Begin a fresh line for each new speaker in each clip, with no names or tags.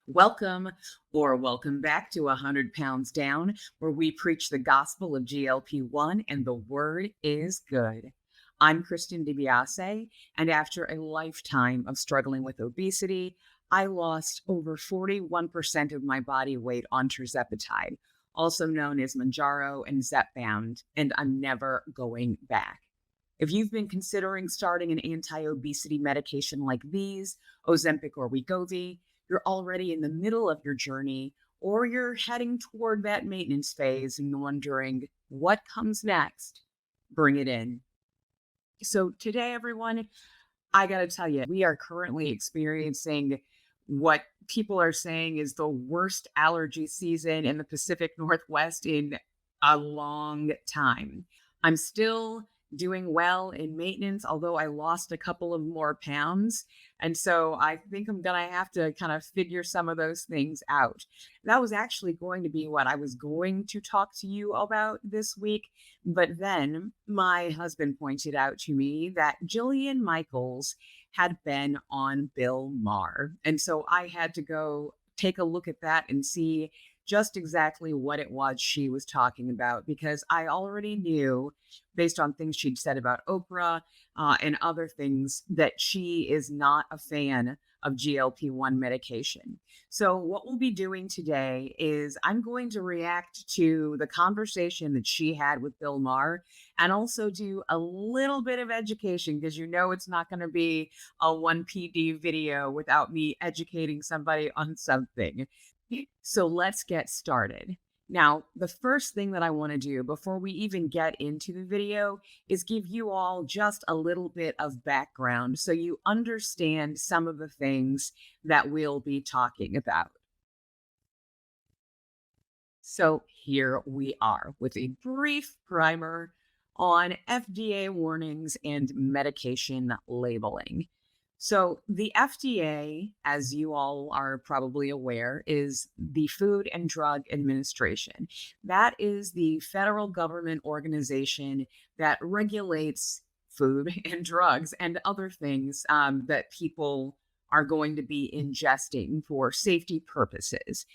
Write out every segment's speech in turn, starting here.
Welcome back to 100 Pounds Down, where we preach the gospel of GLP-1 and the word is good. I'm KRISTIN and after a lifetime of struggling with obesity, I lost over 41% of my body weight on tirzepatide, also known as Mounjaro and Zepbound, and I'm never going back. If you've been considering starting an anti-obesity medication like these, Ozempic or Wegovy, you're already in the middle of your journey, or you're heading toward that maintenance phase and wondering what comes next, bring it in. So today, everyone, I got to tell you, we are currently experiencing what people are saying is the worst allergy season in the Pacific Northwest in a long time. I'm still doing well in maintenance, although I lost a couple of more pounds. And so I think I'm going to have to kind of figure some of those things out. That was actually going to be what I was going to talk to you about this week. But then my husband pointed out to me that Jillian Michaels had been on Bill Maher. And so I had to go take a look at that and see just exactly what it was she was talking about, because I already knew, based on things she'd said about Oprah and other things, that she is not a fan of GLP-1 medication. So what we'll be doing today is I'm going to react to the conversation that she had with Bill Maher and also do a little bit of education, because it's not going to be a 1PD video without me educating somebody on something. So let's get started. Now, the first thing that I want to do before we even get into the video is give you all just a little bit of background so you understand some of the things that we'll be talking about. So here we are with a brief primer on FDA warnings and medication labeling. So the FDA, as you all are probably aware, is the Food and Drug Administration. That is the federal government organization that regulates food and drugs and other things that people are going to be ingesting for safety purposes.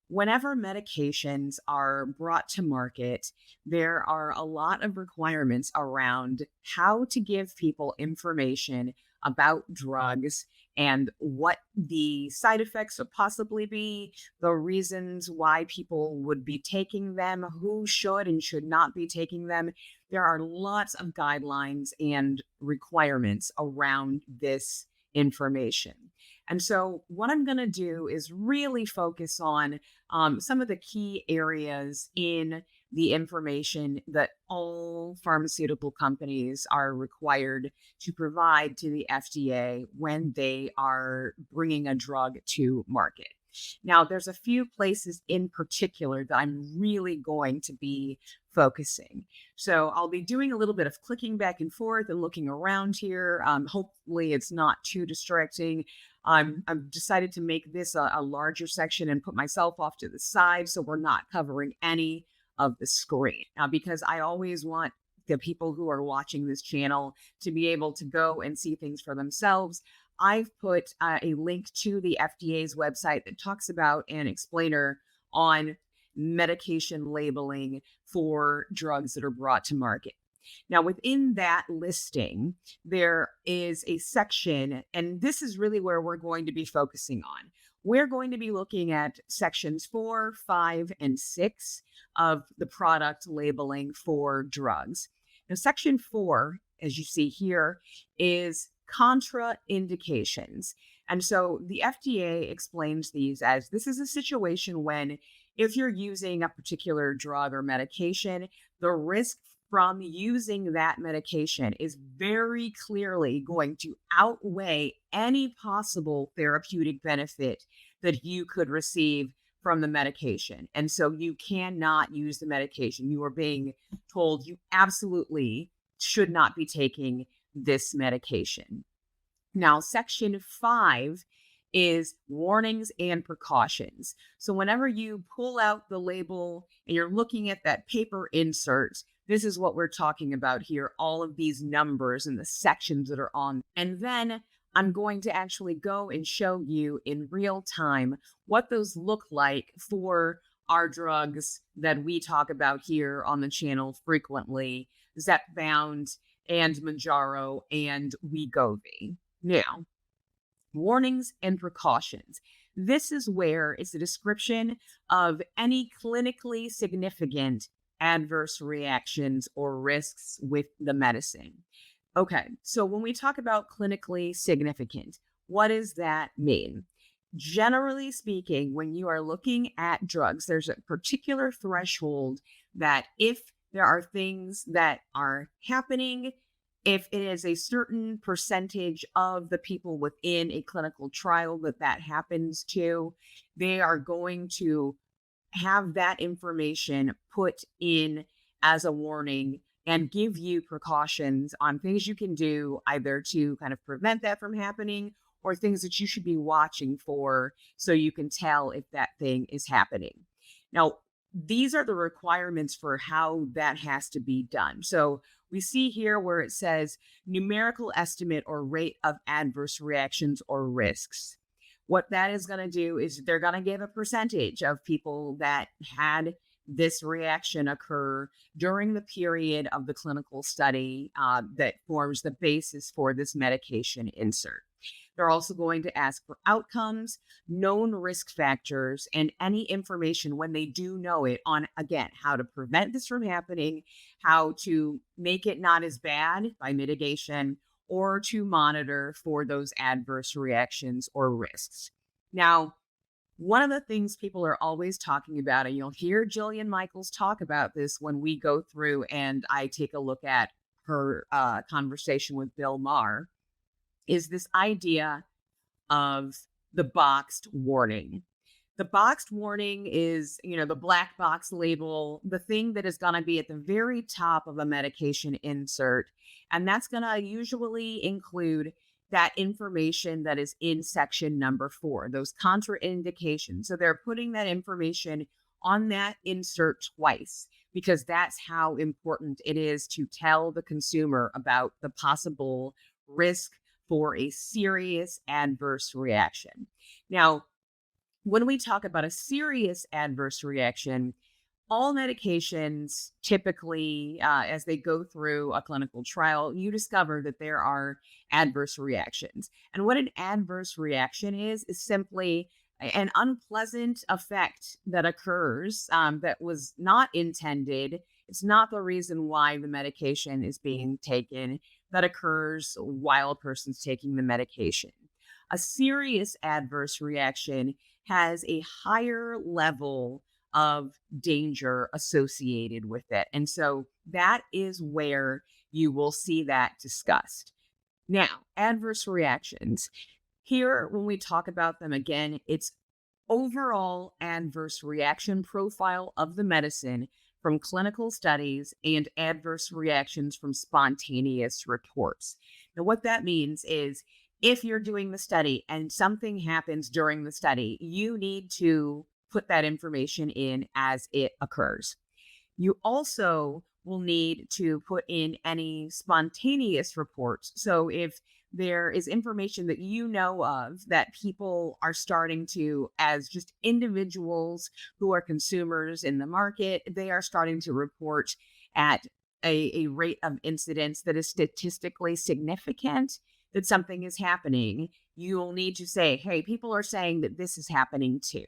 Whenever medications are brought to market, there are a lot of requirements around how to give people information about drugs and what the side effects would possibly be, the reasons why people would be taking them, who should and should not be taking them. There are lots of guidelines and requirements around this information. And so what I'm going to do is really focus on some of the key areas in the information that all pharmaceutical companies are required to provide to the FDA when they are bringing a drug to market. Now, there's a few places in particular that I'm really going to be focusing. So I'll be doing a little bit of clicking back and forth and looking around here. Hopefully it's not too distracting. I've decided to make this a larger section and put myself off to the side so we're not covering any of the screen. Now, because I always want the people who are watching this channel to be able to go and see things for themselves, I've put a link to the FDA's website that talks about an explainer on medication labeling for drugs that are brought to market. Now, within that listing, there is a section, and this is really where we're going to be focusing on. We're going to be looking at sections 4, 5, and 6 of the product labeling for drugs. Now, section 4, as you see here, is contraindications. And so the FDA explains these as this is a situation when if you're using a particular drug or medication, the risk from using that medication is very clearly going to outweigh any possible therapeutic benefit that you could receive from the medication. And so you cannot use the medication. You are being told you absolutely should not be taking this medication. Now, section 5 is warnings and precautions. So whenever you pull out the label and you're looking at that paper insert, this is what we're talking about here, all of these numbers and the sections that are on. And then I'm going to actually go and show you in real time what those look like for our drugs that we talk about here on the channel frequently, Zepbound and Mounjaro and Wegovy. Now, warnings and precautions. This is where it's a description of any clinically significant adverse reactions or risks with the medicine. Okay, so when we talk about clinically significant, what does that mean? Generally speaking, when you are looking at drugs, there's a particular threshold that if there are things that are happening, if it is a certain percentage of the people within a clinical trial that happens to, they are going to have that information put in as a warning and give you precautions on things you can do either to kind of prevent that from happening or things that you should be watching for so you can tell if that thing is happening. Now, these are the requirements for how that has to be done. So we see here where it says numerical estimate or rate of adverse reactions or risks. What that is going to do is they're going to give a percentage of people that had this reaction occur during the period of the clinical study that forms the basis for this medication insert. They're also going to ask for outcomes, known risk factors, and any information when they do know it on, again, how to prevent this from happening, how to make it not as bad by mitigation, or to monitor for those adverse reactions or risks. Now, one of the things people are always talking about, and you'll hear Jillian Michaels talk about this when we go through and I take a look at her conversation with Bill Maher, is this idea of the boxed warning. The boxed warning is, the black box label, the thing that is going to be at the very top of a medication insert. And that's going to usually include that information that is in section number 4, those contraindications. So they're putting that information on that insert twice because that's how important it is to tell the consumer about the possible risk for a serious adverse reaction. Now, when we talk about a serious adverse reaction, all medications typically, as they go through a clinical trial, you discover that there are adverse reactions. And what an adverse reaction is simply an unpleasant effect that occurs that was not intended. It's not the reason why the medication is being taken that occurs while a person's taking the medication. A serious adverse reaction has a higher level of danger associated with it. And so that is where you will see that discussed. Now, adverse reactions. Here, when we talk about them again, it's overall adverse reaction profile of the medicine from clinical studies and adverse reactions from spontaneous reports. Now, what that means is if you're doing the study and something happens during the study, you need to put that information in as it occurs. You also will need to put in any spontaneous reports. So if there is information that you know of that people are starting to, as just individuals who are consumers in the market, they are starting to report at a rate of incidence that is statistically significant that something is happening, you'll need to say, hey, people are saying that this is happening too.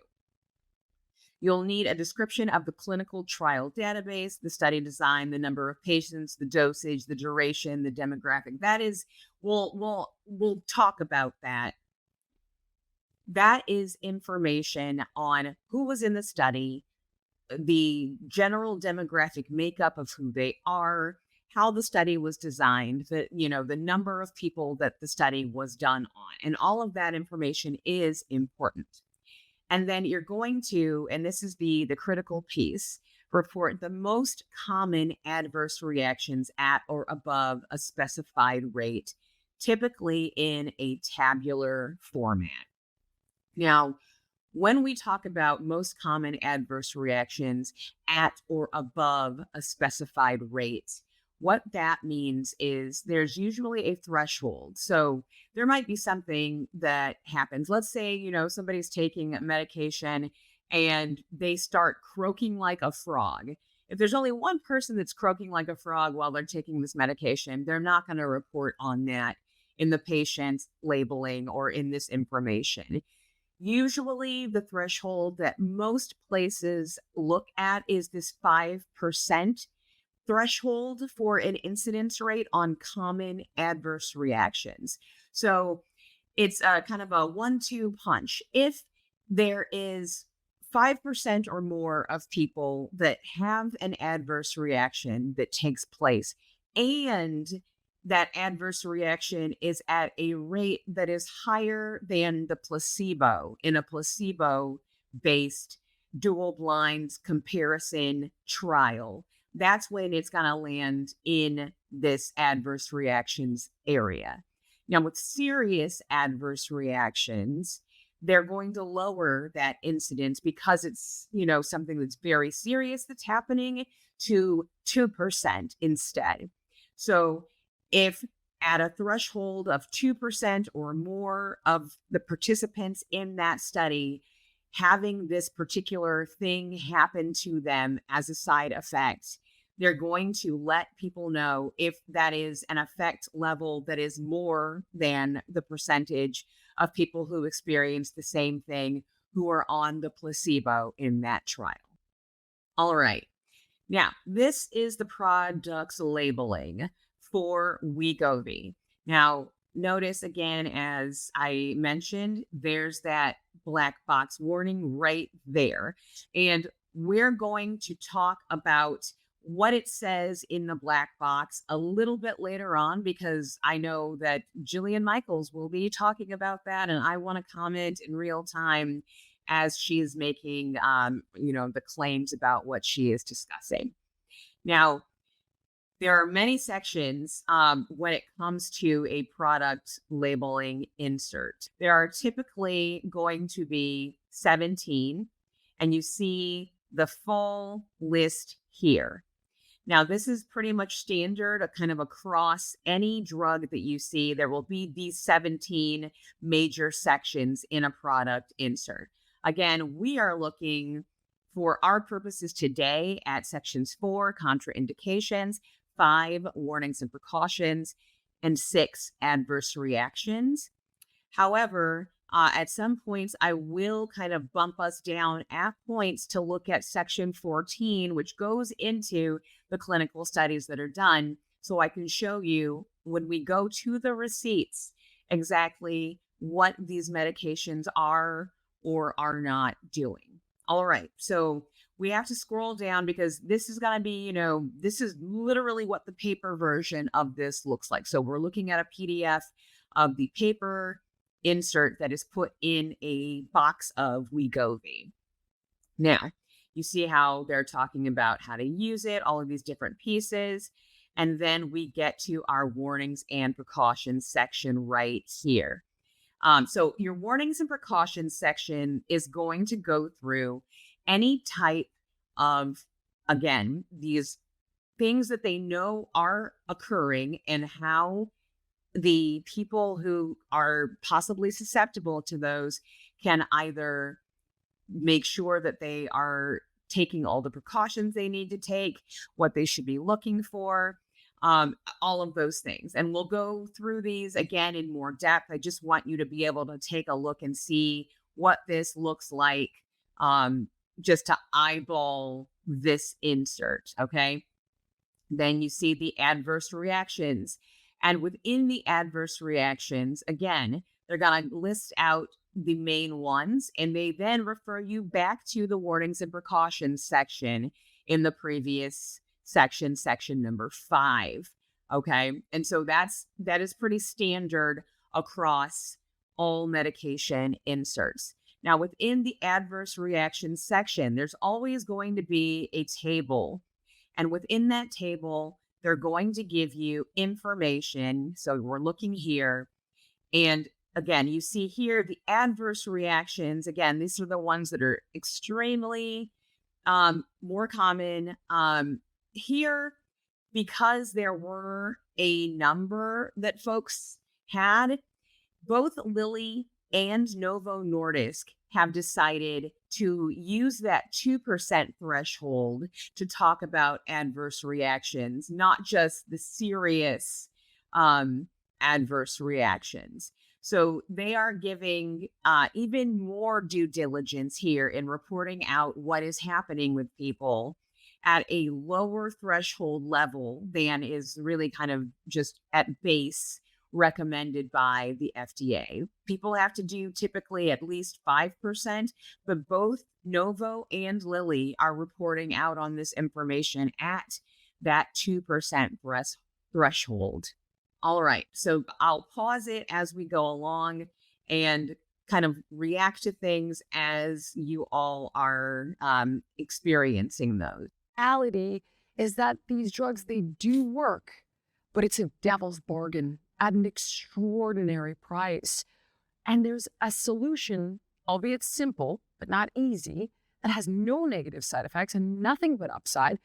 You'll need a description of the clinical trial database, the study design, the number of patients, the dosage, the duration, the demographic. That is, we'll talk about that. That is information on who was in the study, the general demographic makeup of who they are, how the study was designed, the number of people that the study was done on, and all of that information is important. And then you're going to, and this is the critical piece, report the most common adverse reactions at or above a specified rate, typically in a tabular format. Now, when we talk about most common adverse reactions at or above a specified rate, What that means is there's usually a threshold. So there might be something that happens. Let's say, somebody's taking a medication and they start croaking like a frog. If there's only one person that's croaking like a frog while they're taking this medication, they're not going to report on that in the patient's labeling or in this information. Usually, the threshold that most places look at is this 5% threshold for an incidence rate on common adverse reactions. So it's kind of a 1-2 punch. If there is 5% or more of people that have an adverse reaction that takes place, and that adverse reaction is at a rate that is higher than the placebo in a placebo based dual blind comparison trial, that's when it's going to land in this adverse reactions area. Now, with serious adverse reactions, they're going to lower that incidence because it's, something that's very serious that's happening to 2% instead. So if at a threshold of 2% or more of the participants in that study having this particular thing happen to them as a side effect, they're going to let people know if that is an effect level that is more than the percentage of people who experience the same thing who are on the placebo in that trial. All right. Now, this is the product's labeling for Wegovy. Now, notice again, as I mentioned, there's that black box warning right there. And we're going to talk about what it says in the black box a little bit later on, because I know that Jillian Michaels will be talking about that. And I want to comment in real time as she is making, the claims about what she is discussing. Now, there are many sections when it comes to a product labeling insert. There are typically going to be 17, and you see the full list here. Now, this is pretty much standard, kind of across any drug that you see. There will be these 17 major sections in a product insert. Again, we are looking for our purposes today at sections 4, contraindications, 5, warnings and precautions, and 6, adverse reactions. However, at some points, I will kind of bump us down at points to look at section 14, which goes into the clinical studies that are done. So I can show you when we go to the receipts exactly what these medications are or are not doing. All right. So we have to scroll down because this is going to be, this is literally what the paper version of this looks like. So we're looking at a PDF of the paper insert that is put in a box of Wegovy. Now, you see how they're talking about how to use it, all of these different pieces. And then we get to our warnings and precautions section right here. So your warnings and precautions section is going to go through any type of, again, these things that they know are occurring and how the people who are possibly susceptible to those can either make sure that they are taking all the precautions they need to take, what they should be looking for, all of those things. And we'll go through these again in more depth. I just want you to be able to take a look and see what this looks like, just to eyeball this insert, okay? Then you see the adverse reactions. And within the adverse reactions, again, they're going to list out the main ones, and they then refer you back to the warnings and precautions section in the previous section number 5. Okay. And so that is pretty standard across all medication inserts. Now, within the adverse reactions section, there's always going to be a table. And within that table, they're going to give you information. So we're looking here. And again, you see here the adverse reactions. Again, these are the ones that are extremely more common. Here, because there were a number that folks had, both Lilly and Novo Nordisk have decided to use that 2% threshold to talk about adverse reactions, not just the serious adverse reactions. So they are giving even more due diligence here in reporting out what is happening with people at a lower threshold level than is really kind of just at base recommended by the FDA. People have to do typically at least 5%, but both Novo and Lilly are reporting out on this information at that 2% threshold. All right, so I'll pause it as we go along and kind of react to things as you all are experiencing those.
Reality is that these drugs, they do work, but it's a devil's bargain at an extraordinary price. And there's a solution, albeit simple, but not easy, that has no negative side effects and nothing but upside.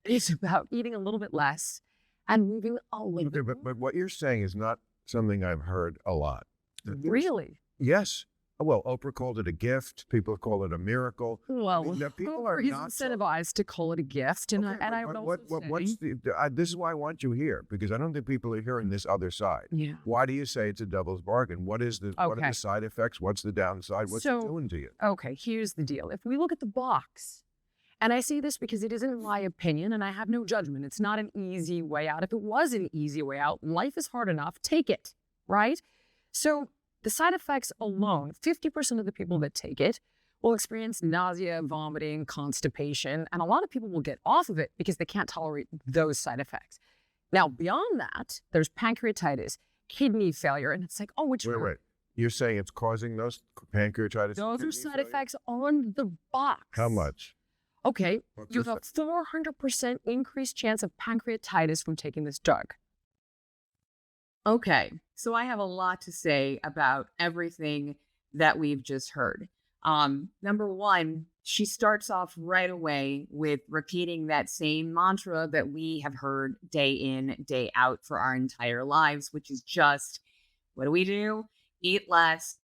It's about eating a little bit less and moving a little bit.
But what you're saying is not something I've heard a lot.
Really?
Yes. Well, Oprah called it a gift. People call it a miracle.
Well,
people
are incentivized to call it a gift, and
okay,
I would also
what's this is why I want you here, because I don't think people are hearing this other side.
Yeah.
Why do you say it's a devil's bargain? What is the what are the side effects? What's the downside? What's it doing to you?
Okay, here's the deal. If we look at the box, and I say this because it isn't my opinion, and I have no judgment. It's not an easy way out. If it was an easy way out, life is hard enough. Take it, right? So the side effects alone, 50% of the people that take it will experience nausea, vomiting, constipation, and a lot of people will get off of it because they can't tolerate those side effects. Now, beyond that, there's pancreatitis, kidney failure, and it's like, oh, which
Wait. You're saying it's causing those pancreatitis?
Those are side effects on the box.
How much?
Okay, you have a 400% increased chance of pancreatitis from taking this drug.
Okay, so I have a lot to say about everything that we've just heard. Number one, she starts off right away with repeating that same mantra that we have heard day in, day out for our entire lives, which is just, what do? Eat less,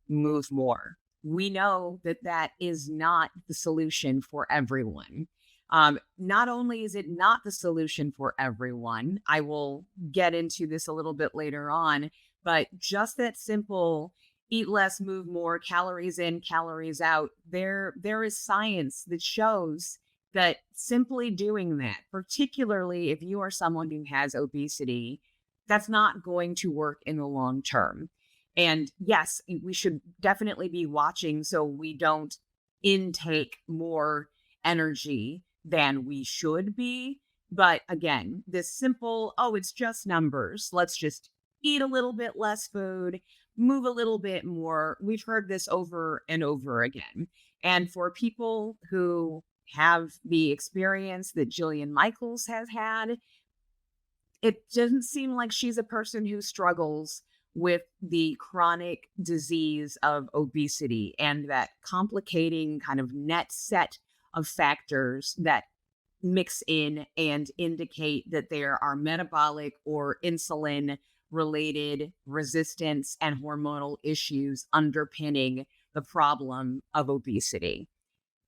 move more. We know that that is not the solution for everyone. Not only is it not the solution for everyone, I will get into this a little bit later on, but just that simple eat less, move more, calories in, calories out. There is science that shows that simply doing that, particularly if you are someone who has obesity, that's not going to work in the long term. And yes, we should definitely be watching so we don't intake more energy than we should be. But again, this simple, it's just numbers. Let's just eat a little bit less food, move a little bit more. We've heard this over and over again. And for people who have the experience that Jillian Michaels has had, it doesn't seem like she's a person who struggles with the chronic disease of obesity and that complicating kind of net set of factors that mix in and indicate that there are metabolic or insulin related resistance and hormonal issues underpinning the problem of obesity.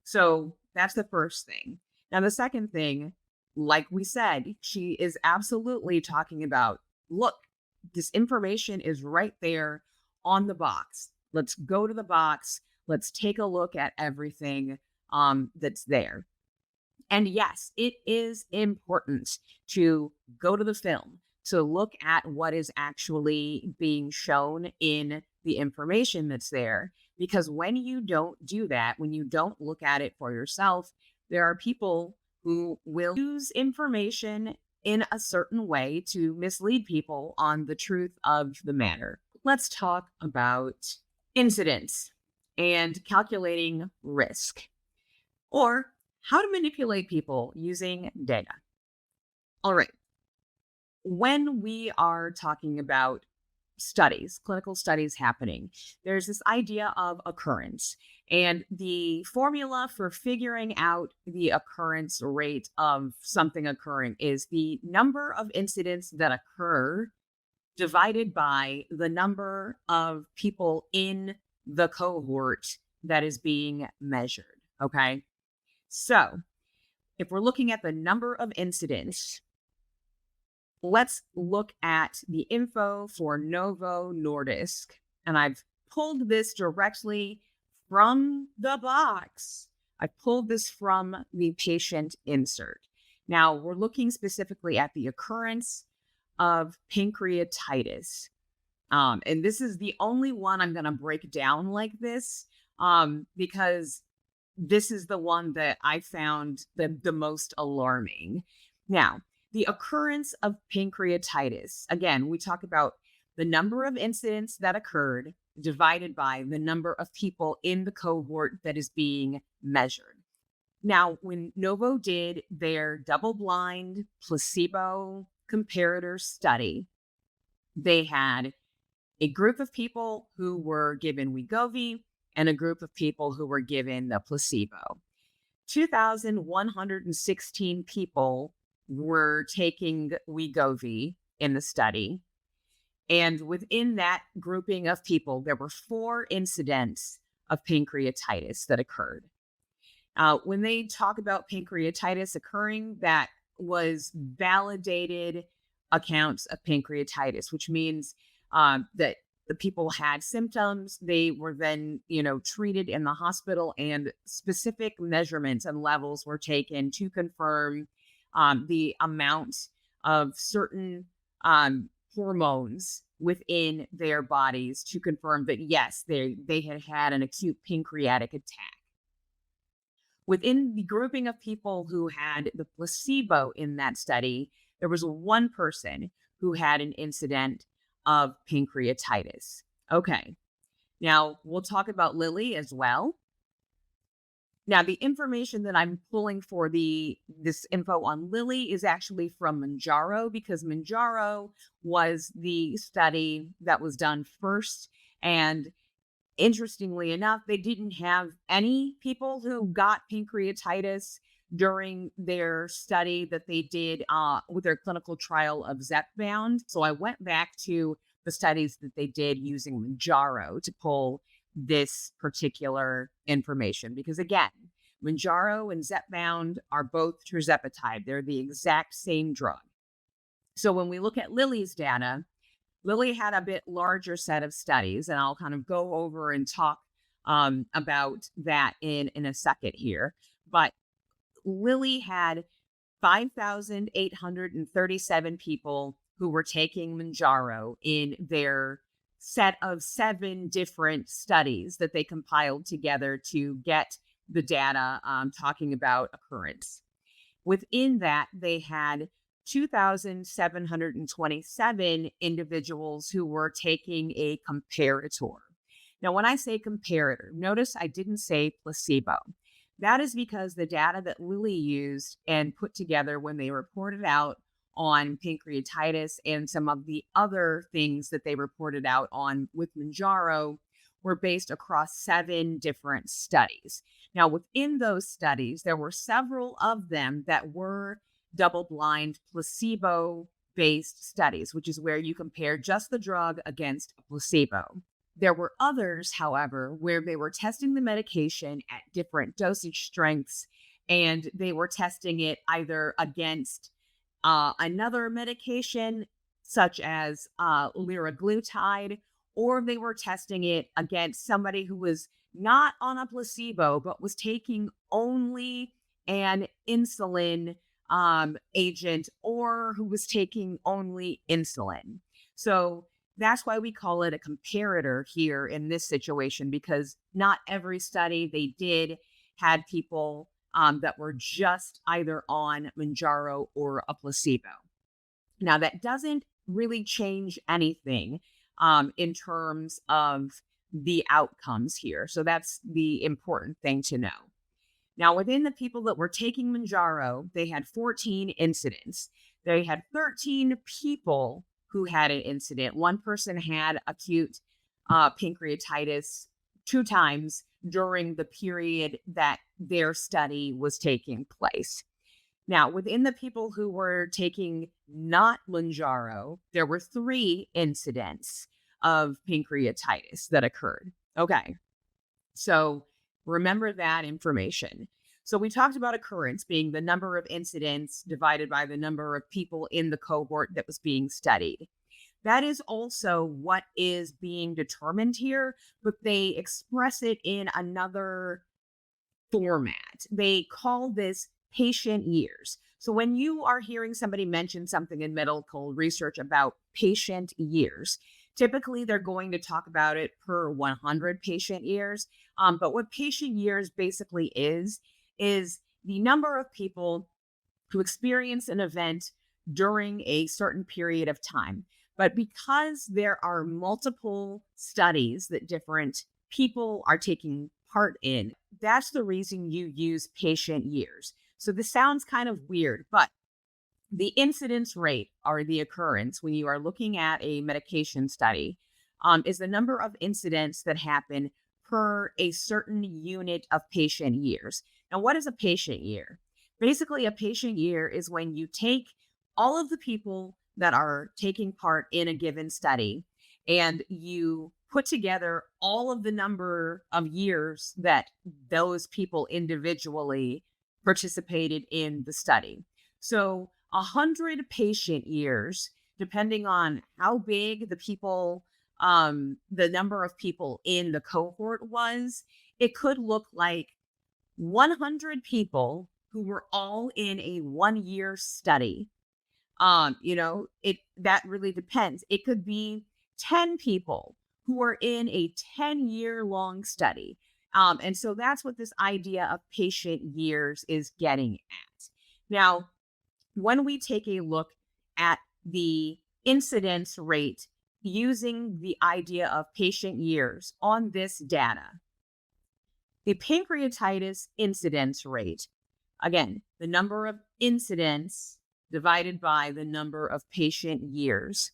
So that's the first thing. Now, the second thing, like we said, she is absolutely talking about, look, this information is right there on the box. Let's go to the box. Let's take a look at everything that's there. And yes, it is important to go to the film, to look at what is actually being shown in the information that's there. Because when you don't do that, when you don't look at it for yourself, there are people who will use information in a certain way to mislead people on the truth of the matter. Let's talk about incidence and calculating risk, or how to manipulate people using data. All right. When we are talking about studies, clinical studies happening. There's this idea of occurrence. And the formula for figuring out the occurrence rate of something occurring is the number of incidents that occur divided by the number of people in the cohort that is being measured. Okay. So if we're looking at the number of incidents, let's look at the info for Novo Nordisk. And I've pulled this directly from the box. I pulled this from the patient insert. Now we're looking specifically at the occurrence of pancreatitis. And this is the only one I'm going to break down like this because this is the one that I found the most alarming. Now, the occurrence of pancreatitis. Again, we talk about the number of incidents that occurred divided by the number of people in the cohort that is being measured. Now, when Novo did their double-blind placebo comparator study, they had a group of people who were given Wegovy and a group of people who were given the placebo. 2,116 people were taking Wegovy in the study. And within that grouping of people, there were 4 incidents of pancreatitis that occurred. When they talk about pancreatitis occurring, that was validated accounts of pancreatitis, which means that the people had symptoms. They were then, treated in the hospital, and specific measurements and levels were taken to confirm the amount of certain hormones within their bodies to confirm that, yes, they had an acute pancreatic attack. Within the grouping of people who had the placebo in that study, there was 1 person who had an incident of pancreatitis. Okay. Now, we'll talk about Lilly as well. Now, the information that I'm pulling for this info on Lilly is actually from Mounjaro, because Mounjaro was the study that was done first. And interestingly enough, they didn't have any people who got pancreatitis during their study that they did with their clinical trial of Zepbound. So I went back to the studies that they did using Mounjaro to pull this particular information, because again, Mounjaro and Zepbound are both tirzepatide. They're the exact same drug. So when we look at Lilly's data, Lilly had a bit larger set of studies, and I'll kind of go over and talk about that in a second here. But Lilly had 5,837 people who were taking Mounjaro in their set of 7 different studies that they compiled together to get the data talking about occurrence. Within that, they had 2,727 individuals who were taking a comparator. Now, when I say comparator, notice I didn't say placebo. That is because the data that Lilly used and put together when they reported out on pancreatitis and some of the other things that they reported out on with Mounjaro were based across 7 different studies. Now, within those studies, there were several of them that were double-blind placebo-based studies, which is where you compare just the drug against a placebo. There were others, however, where they were testing the medication at different dosage strengths, and they were testing it either against another medication, such as liraglutide, or they were testing it against somebody who was not on a placebo, but was taking only an insulin agent, or who was taking only insulin. So that's why we call it a comparator here in this situation, because not every study they did had people that were just either on Mounjaro or a placebo. Now, that doesn't really change anything in terms of the outcomes here. So that's the important thing to know. Now, within the people that were taking Mounjaro, they had 14 incidents. They had 13 people who had an incident. One person had acute pancreatitis 2 times during the period that their study was taking place. Now, within the people who were taking not Mounjaro, there were 3 incidents of pancreatitis that occurred. Okay, so remember that information. So we talked about occurrence being the number of incidents divided by the number of people in the cohort that was being studied. That is also what is being determined here, but they express it in another format. They call this patient years. So when you are hearing somebody mention something in medical research about patient years, typically they're going to talk about it per 100 patient years. But what patient years basically is the number of people who experience an event during a certain period of time. But because there are multiple studies that different people are taking part in, that's the reason you use patient years. So this sounds kind of weird, but the incidence rate or the occurrence when you are looking at a medication study is the number of incidents that happen per a certain unit of patient years. Now, what is a patient year? Basically, a patient year is when you take all of the people that are taking part in a given study and you put together all of the number of years that those people individually participated in the study. So 100 patient years, depending on how big the people, the number of people in the cohort was, it could look like 100 people who were all in a 1-year study. That really depends. It could be 10 people who are in a 10-year-long study. And so that's what this idea of patient years is getting at. Now, when we take a look at the incidence rate using the idea of patient years on this data, the pancreatitis incidence rate, again, the number of incidents divided by the number of patient years,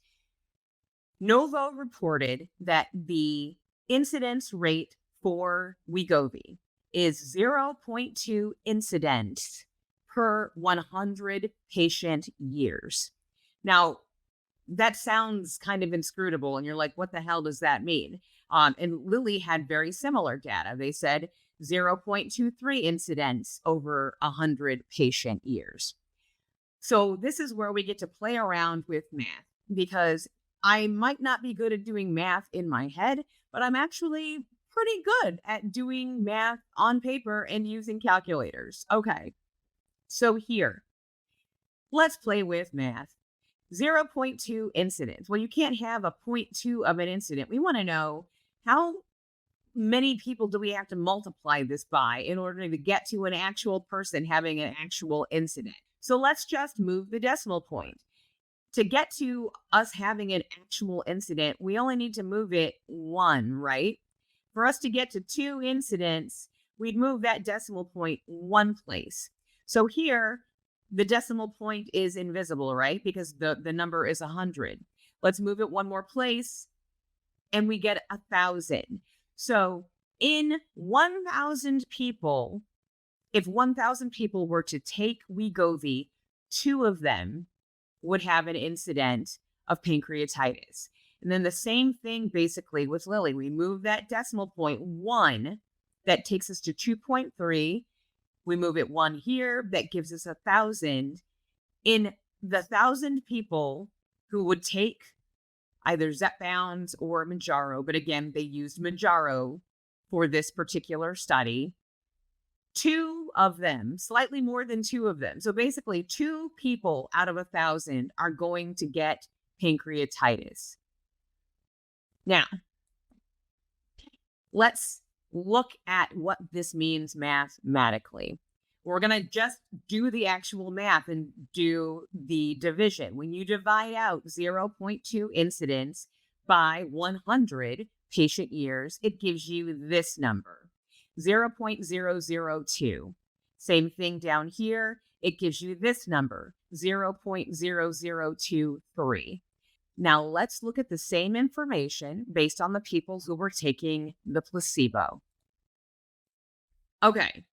Novo reported that the incidence rate for Wegovy is 0.2 incidents per 100 patient years. Now, that sounds kind of inscrutable, and you're like, what the hell does that mean? And Lilly had very similar data. They said 0.23 incidents over 100 patient years. So this is where we get to play around with math, because I might not be good at doing math in my head, but I'm actually pretty good at doing math on paper and using calculators. Okay, so here, let's play with math. 0.2 incidents. Well, you can't have a 0.2 of an incident. We want to know how many people do we have to multiply this by in order to get to an actual person having an actual incident. So let's just move the decimal point. To get to us having an actual incident, we only need to move it 1, right? For us to get to 2 incidents, we'd move that decimal point 1 place. So here, the decimal point is invisible, right? Because the number is 100. Let's move it 1 more place, and we get 1,000. So in 1,000 people, if 1,000 people were to take Wegovy, 2 of them would have an incident of pancreatitis. And then the same thing basically with Lilly. We move that decimal point 1, that takes us to 2.3. We move it 1 here, that gives us 1,000. In the 1,000 people who would take either Zepbound or Mounjaro, but again, they used Mounjaro for this particular study, 2 of them, slightly more than 2 of them. So basically 2 people out of 1,000 are going to get pancreatitis. Now, let's look at what this means mathematically. We're going to just do the actual math and do the division. When you divide out 0.2 incidents by 100 patient years, it gives you this number, 0.002. Same thing down here, it gives you this number, 0.0023. Now let's look at the same information based on the people who were taking the placebo. Okay,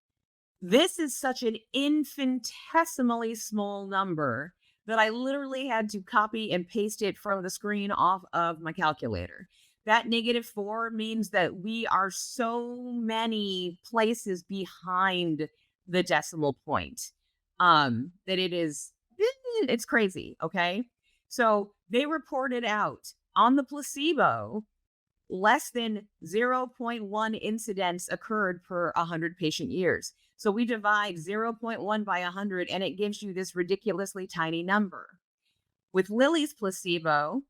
this is such an infinitesimally small number that I literally had to copy and paste it from the screen off of my calculator. That -4 means that we are so many places behind the decimal point that it's crazy, okay? So they reported out on the placebo, less than 0.1 incidents occurred per 100 patient years. So we divide 0.1 by 100 and it gives you this ridiculously tiny number. With Lilly's placebo,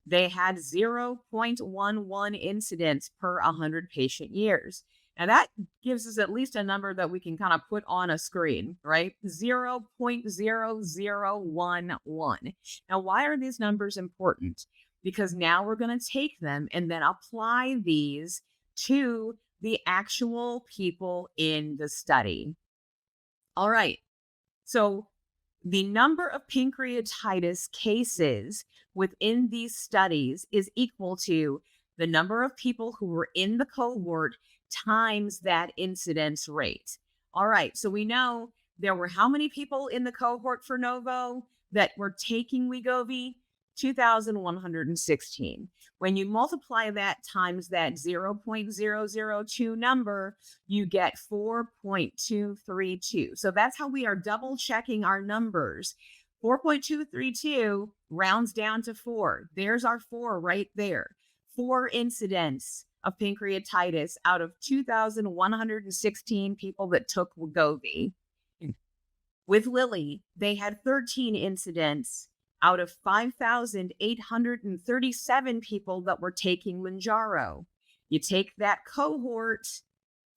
they had 0.11 incidents per 100 patient years. Now that gives us at least a number that we can kind of put on a screen, right? 0.0011. Now, why are these numbers important? Because now we're going to take them and then apply these to the actual people in the study. All right. So the number of pancreatitis cases within these studies is equal to the number of people who were in the cohort times that incidence rate. All right, so we know there were how many people in the cohort for Novo that were taking Wegovy? 2,116. When you multiply that times that 0.002 number, you get 4.232. So that's how we are double checking our numbers. 4.232 rounds down to 4. There's our 4 right there. 4 incidents of pancreatitis out of 2,116 people that took Wegovy. With Lilly, they had 13 incidents out of 5,837 people that were taking Mounjaro. You take that cohort,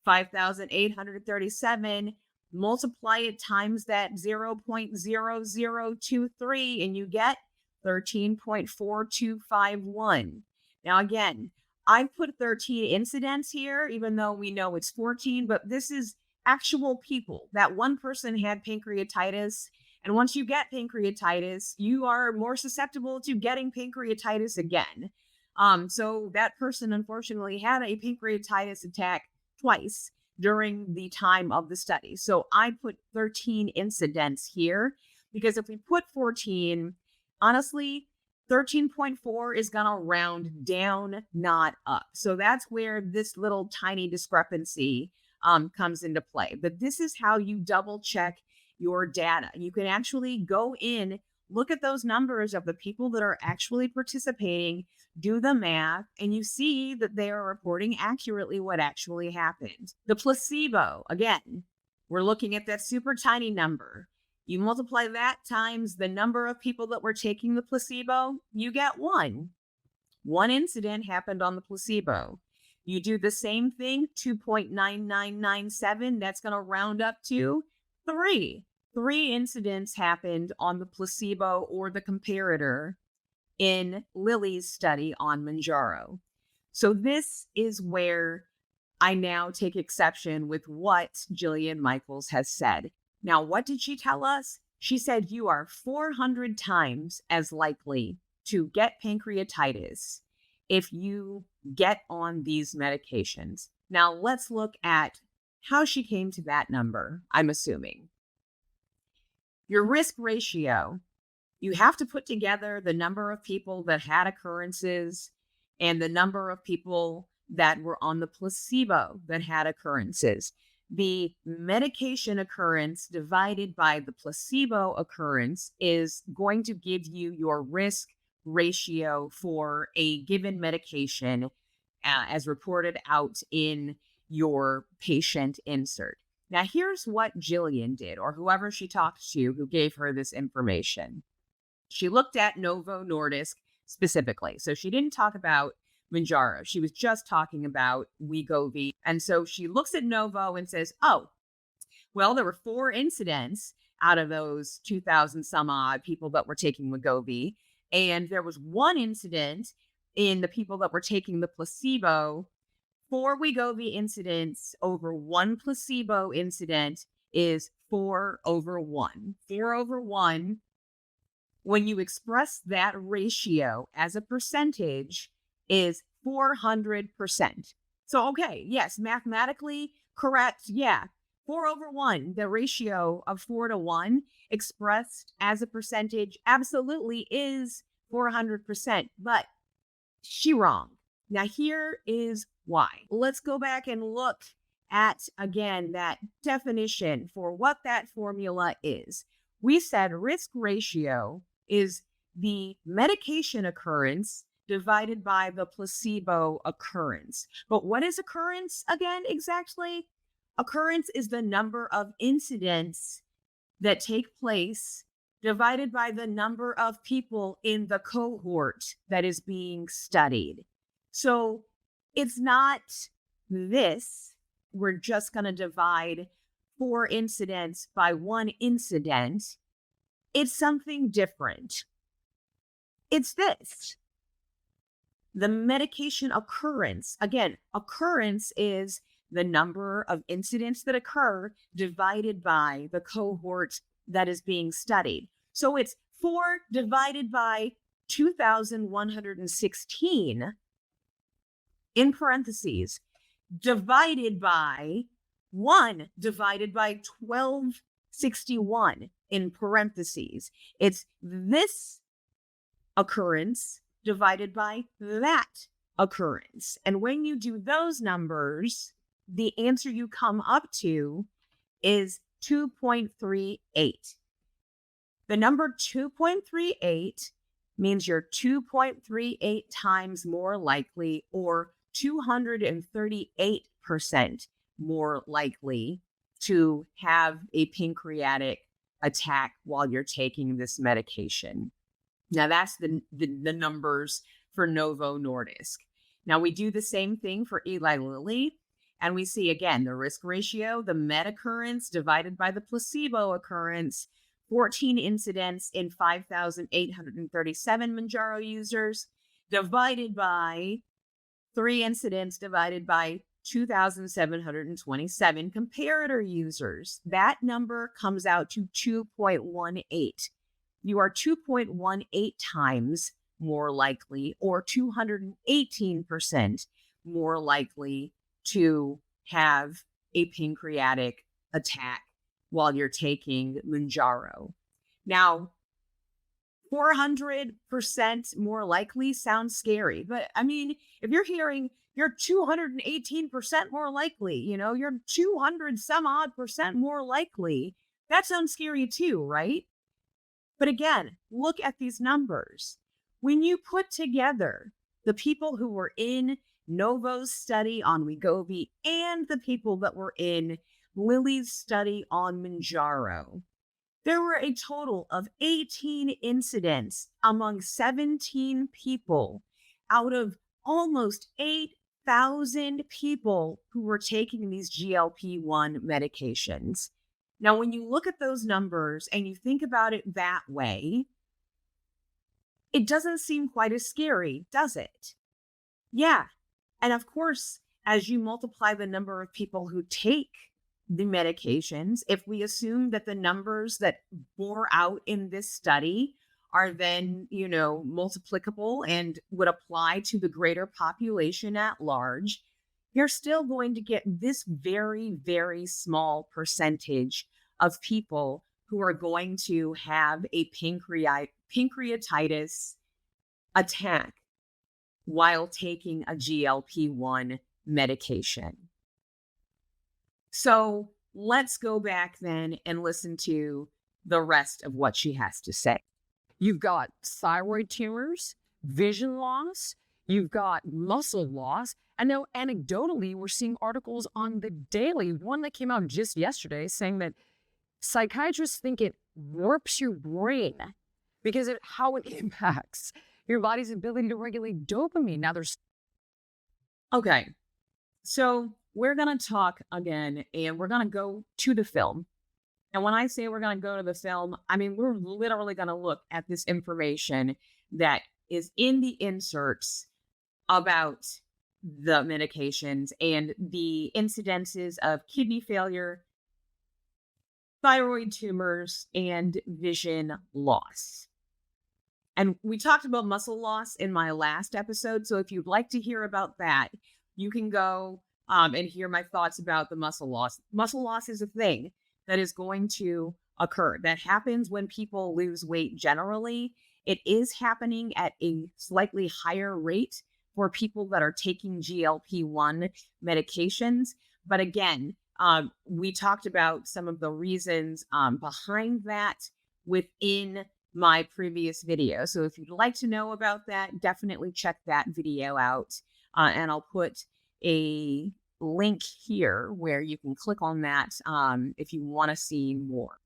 5,837, multiply it times that 0.0023, and you get 13.4251. Now, again, I put 13 incidents here, even though we know it's 14, but this is actual people. That one person had pancreatitis. And once you get pancreatitis, you are more susceptible to getting pancreatitis again. So that person unfortunately had a pancreatitis attack twice during the time of the study. So I put 13 incidents here because if we put 14, honestly, 13.4 is going to round down, not up. So that's where this little tiny discrepancy comes into play. But this is how you double check your data. You can actually go in, look at those numbers of the people that are actually participating, do the math, and you see that they are reporting accurately what actually happened. The placebo, again, we're looking at that super tiny number. You multiply that times the number of people that were taking the placebo, you get 1. 1 incident happened on the placebo. You do the same thing, 2.9997, that's going to round up to 3. 3 incidents happened on the placebo or the comparator in Lilly's study on Mounjaro. So this is where I now take exception with what Jillian Michaels has said. Now, what did she tell us? She said you are 400 times as likely to get pancreatitis if you get on these medications. Now, let's look at how she came to that number, I'm assuming. Your risk ratio, you have to put together the number of people that had occurrences and the number of people that were on the placebo that had occurrences. The medication occurrence divided by the placebo occurrence is going to give you your risk ratio for a given medication as reported out in your patient insert. Now, here's what Jillian did, or whoever she talked to who gave her this information. She looked at Novo Nordisk specifically. So she didn't talk about Mounjaro. She was just talking about Wegovy. And so she looks at Novo and says, oh, well, there were 4 incidents out of those 2,000 some odd people that were taking Wegovy. And there was 1 incident in the people that were taking the placebo. 4 Wegovy incidents over 1 placebo incident is 4/1. 4/1 when you express that ratio as a percentage, is 400%. So, okay, yes, mathematically correct. Yeah, 4/1, the ratio of 4 to 1 expressed as a percentage absolutely is 400%, but she wrong. Now, here is why. Let's go back and look at, again, that definition for what that formula is. We said risk ratio is the medication occurrence divided by the placebo occurrence. But what is occurrence again exactly? Occurrence is the number of incidents that take place divided by the number of people in the cohort that is being studied. So it's not this. We're just going to divide 4 incidents by 1 incident. It's something different. It's this. The medication occurrence. Again, occurrence is the number of incidents that occur divided by the cohort that is being studied. So it's 4 divided by 2,116 in parentheses, divided by 1 divided by 1,261 in parentheses. It's this occurrence divided by that occurrence. And when you do those numbers, the answer you come up to is 2.38. The number 2.38 means you're 2.38 times more likely, or 238% more likely to have a pancreatic attack while you're taking this medication. Now, that's the numbers for Novo Nordisk. Now, we do the same thing for Eli Lilly, and we see, again, the risk ratio, the med occurrence divided by the placebo occurrence, 14 incidents in 5,837 Mounjaro users, divided by 3 incidents divided by 2,727 comparator users. That number comes out to 2.18. You are 2.18 times more likely, or 218% more likely to have a pancreatic attack while you're taking Mounjaro. Now, 400% more likely sounds scary, but I mean, if you're hearing you're 218% more likely, you're 200 some odd percent more likely, that sounds scary too, right? But again, look at these numbers. When you put together the people who were in Novo's study on Wegovy and the people that were in Lilly's study on Mounjaro, there were a total of 18 incidents among 17 people out of almost 8,000 people who were taking these GLP-1 medications. Now, when you look at those numbers and you think about it that way, it doesn't seem quite as scary, does it? Yeah. And of course, as you multiply the number of people who take the medications, if we assume that the numbers that bore out in this study are then, multiplicable and would apply to the greater population at large, you're still going to get this very, very small percentage of people who are going to have a pancreatitis attack while taking a GLP-1 medication. So let's go back then and listen to the rest of what she has to say.
You've got thyroid tumors, vision loss, you've got muscle loss, and now anecdotally, we're seeing articles on the Daily, one that came out just yesterday, saying that psychiatrists think it warps your brain because of how it impacts your body's ability to regulate dopamine. Now
Okay, so we're going to talk again, and we're going to go to the film. And when I say we're going to go to the film, I mean, we're literally going to look at this information that is in the inserts about the medications and the incidences of kidney failure, thyroid tumors, and vision loss. And we talked about muscle loss in my last episode. So if you'd like to hear about that, you can go and hear my thoughts about the muscle loss. Muscle loss is a thing that is going to occur. That happens when people lose weight generally. It is happening at a slightly higher rate for people that are taking GLP-1 medications. But again, we talked about some of the reasons behind that within my previous video. So if you'd like to know about that, definitely check that video out. And I'll put a link here where you can click on that if you want to see more.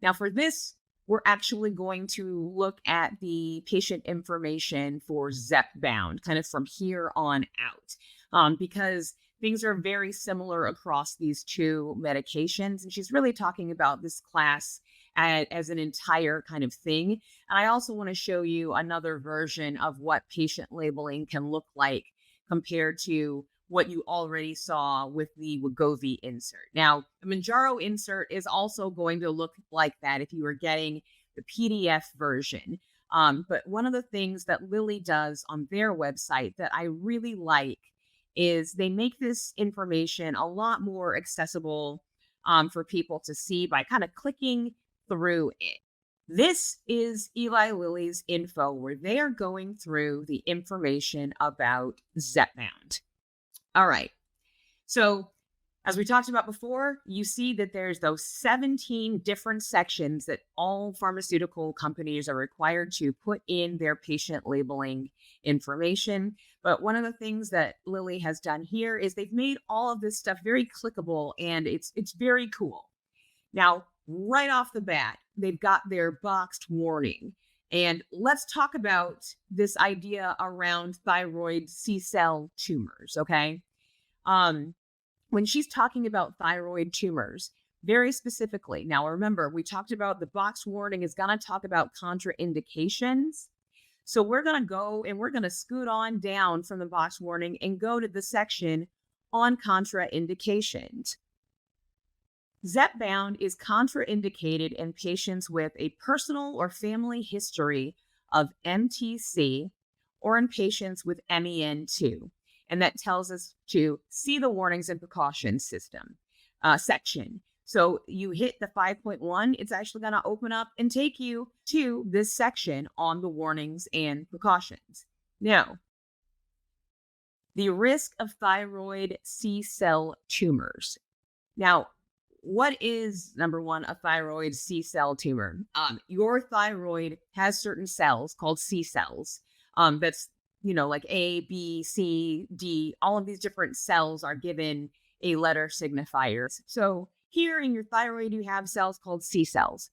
Now for this, we're actually going to look at the patient information for Zepbound, kind of from here on out, because things are very similar across these two medications. And she's really talking about this class as an entire kind of thing. And I also want to show you another version of what patient labeling can look like compared to what you already saw with the Wegovy insert. Now, the Mounjaro insert is also going to look like that if you are getting the PDF version. But one of the things that Lilly does on their website that I really like is they make this information a lot more accessible for people to see by kind of clicking through it. This is Eli Lilly's info where they are going through the information about Zepbound. All right. So as we talked about before, you see that there's those 17 different sections that all pharmaceutical companies are required to put in their patient labeling information. But one of the things that Lilly has done here is they've made all of this stuff very clickable, and it's very cool. Now, right off the bat, they've got their boxed warning. And let's talk about this idea around thyroid C-cell tumors, okay? When she's talking about thyroid tumors, very specifically, now remember, we talked about the box warning is going to talk about contraindications. So we're going to go and we're going to scoot on down from the box warning and go to the section on contraindications. Zepbound is contraindicated in patients with a personal or family history of MTC or in patients with MEN2. And that tells us to see the warnings and precautions section. So you hit the 5.1, it's actually going to open up and take you to this section on the warnings and precautions. Now, the risk of thyroid C-cell tumors. Now, what is, number one, a thyroid C-cell tumor? Your thyroid has certain cells called C cells. That's, like A, B, C, D, all of these different cells are given a letter signifier. So here in your thyroid, you have cells called C cells.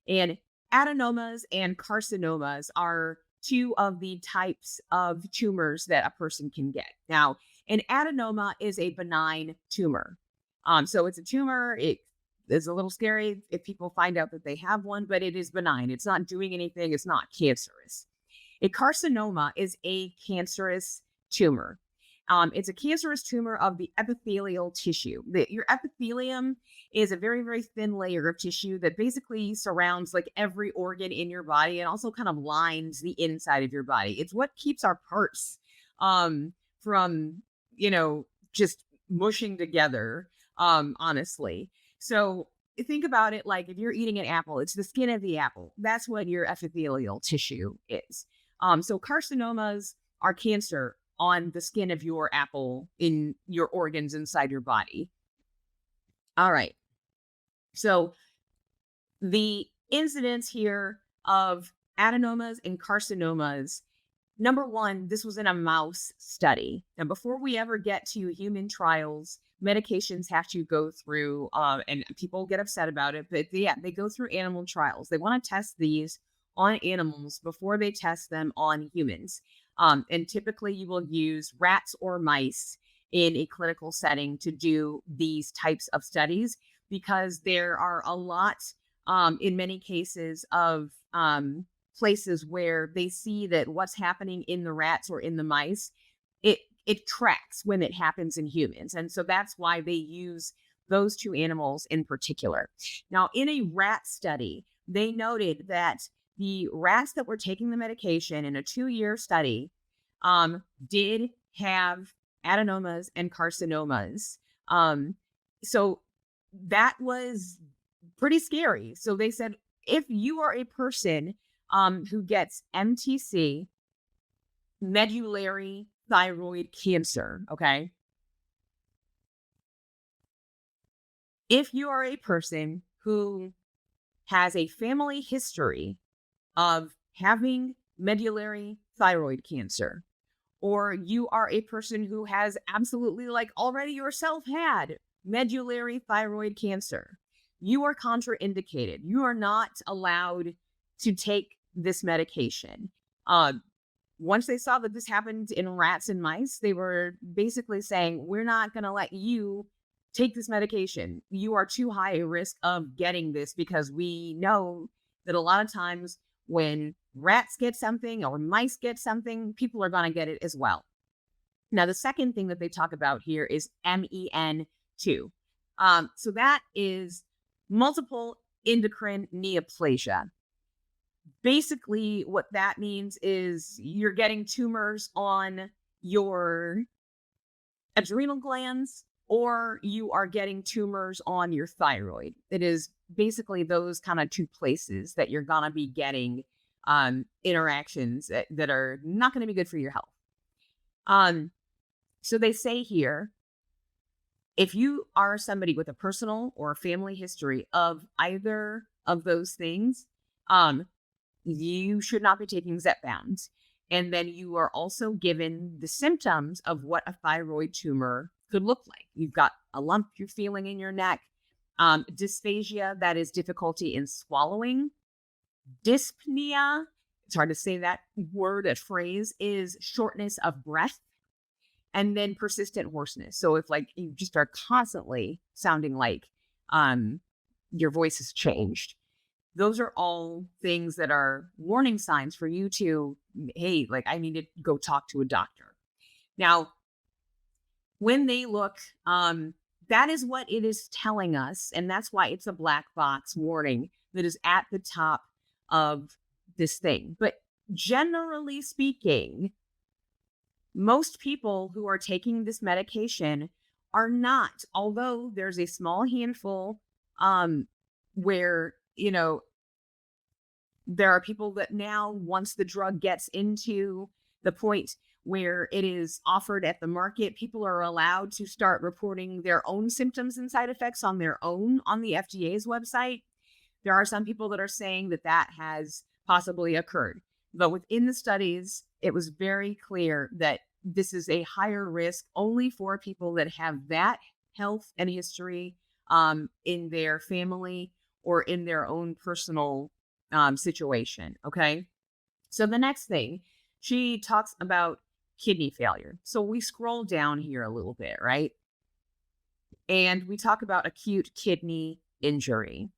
And adenomas and carcinomas are two of the types of tumors that a person can get. Now, an adenoma is a benign tumor. So it's a tumor. It is a little scary if people find out that they have one, but it is benign. It's not doing anything. It's not cancerous. A carcinoma is a cancerous tumor. It's a cancerous tumor of the epithelial tissue. Your epithelium is a very, very thin layer of tissue that basically surrounds like every organ in your body and also kind of lines the inside of your body. It's what keeps our parts from, just mushing together, honestly. So think about it like if you're eating an apple, it's the skin of the apple. That's what your epithelial tissue is. So carcinomas are cancer on the skin of your apple in your organs inside your body. All right. So the incidence here of adenomas and carcinomas, number one, this was in a mouse study. And before we ever get to human trials, medications have to go through, and people get upset about it, but they go through animal trials. They want to test these on animals before they test them on humans. And typically you will use rats or mice in a clinical setting to do these types of studies because there are a lot, in many cases, of places where they see that what's happening in the rats or in the mice, it tracks when it happens in humans. And so that's why they use those two animals in particular. Now, in a rat study, they noted that the rats that were taking the medication in a 2-year study did have adenomas and carcinomas. So that was pretty scary. So they said, if you are a person who gets MTC, medullary thyroid cancer, okay? If you are a person who has a family history of having medullary thyroid cancer, or you are a person who has absolutely already yourself had medullary thyroid cancer, you are contraindicated. You are not allowed to take this medication. Once they saw that this happened in rats and mice, they were basically saying, we're not going to let you take this medication. You are too high a risk of getting this, because we know that a lot of times when rats get something or mice get something, people are going to get it as well. Now, the second thing that they talk about here is MEN2. So that is multiple endocrine neoplasia. Basically, what that means is you're getting tumors on your adrenal glands, or you are getting tumors on your thyroid. It is basically those kind of two places that you're going to be getting interactions that are not going to be good for your health. So they say here, if you are somebody with a personal or family history of either of those things, you should not be taking Zepbound. And then you are also given the symptoms of what a thyroid tumor could look like. You've got a lump you're feeling in your neck, dysphagia, that is difficulty in swallowing, dyspnea, it's hard to say that word, that phrase, is shortness of breath, and then persistent hoarseness. So if you just are constantly sounding like your voice has changed. Those are all things that are warning signs for you to, hey, I need to go talk to a doctor. Now, when they look, that is what it is telling us. And that's why it's a black box warning that is at the top of this thing. But generally speaking, most people who are taking this medication are not, although there's a small handful where, there are people that now, once the drug gets into the point where it is offered at the market, people are allowed to start reporting their own symptoms and side effects on their own on the FDA's website. There are some people that are saying that that has possibly occurred. But within the studies, it was very clear that this is a higher risk only for people that have that health and history in their family or in their own personal situation. Okay. So the next thing, she talks about kidney failure. So we scroll down here a little bit, right? And we talk about acute kidney injury.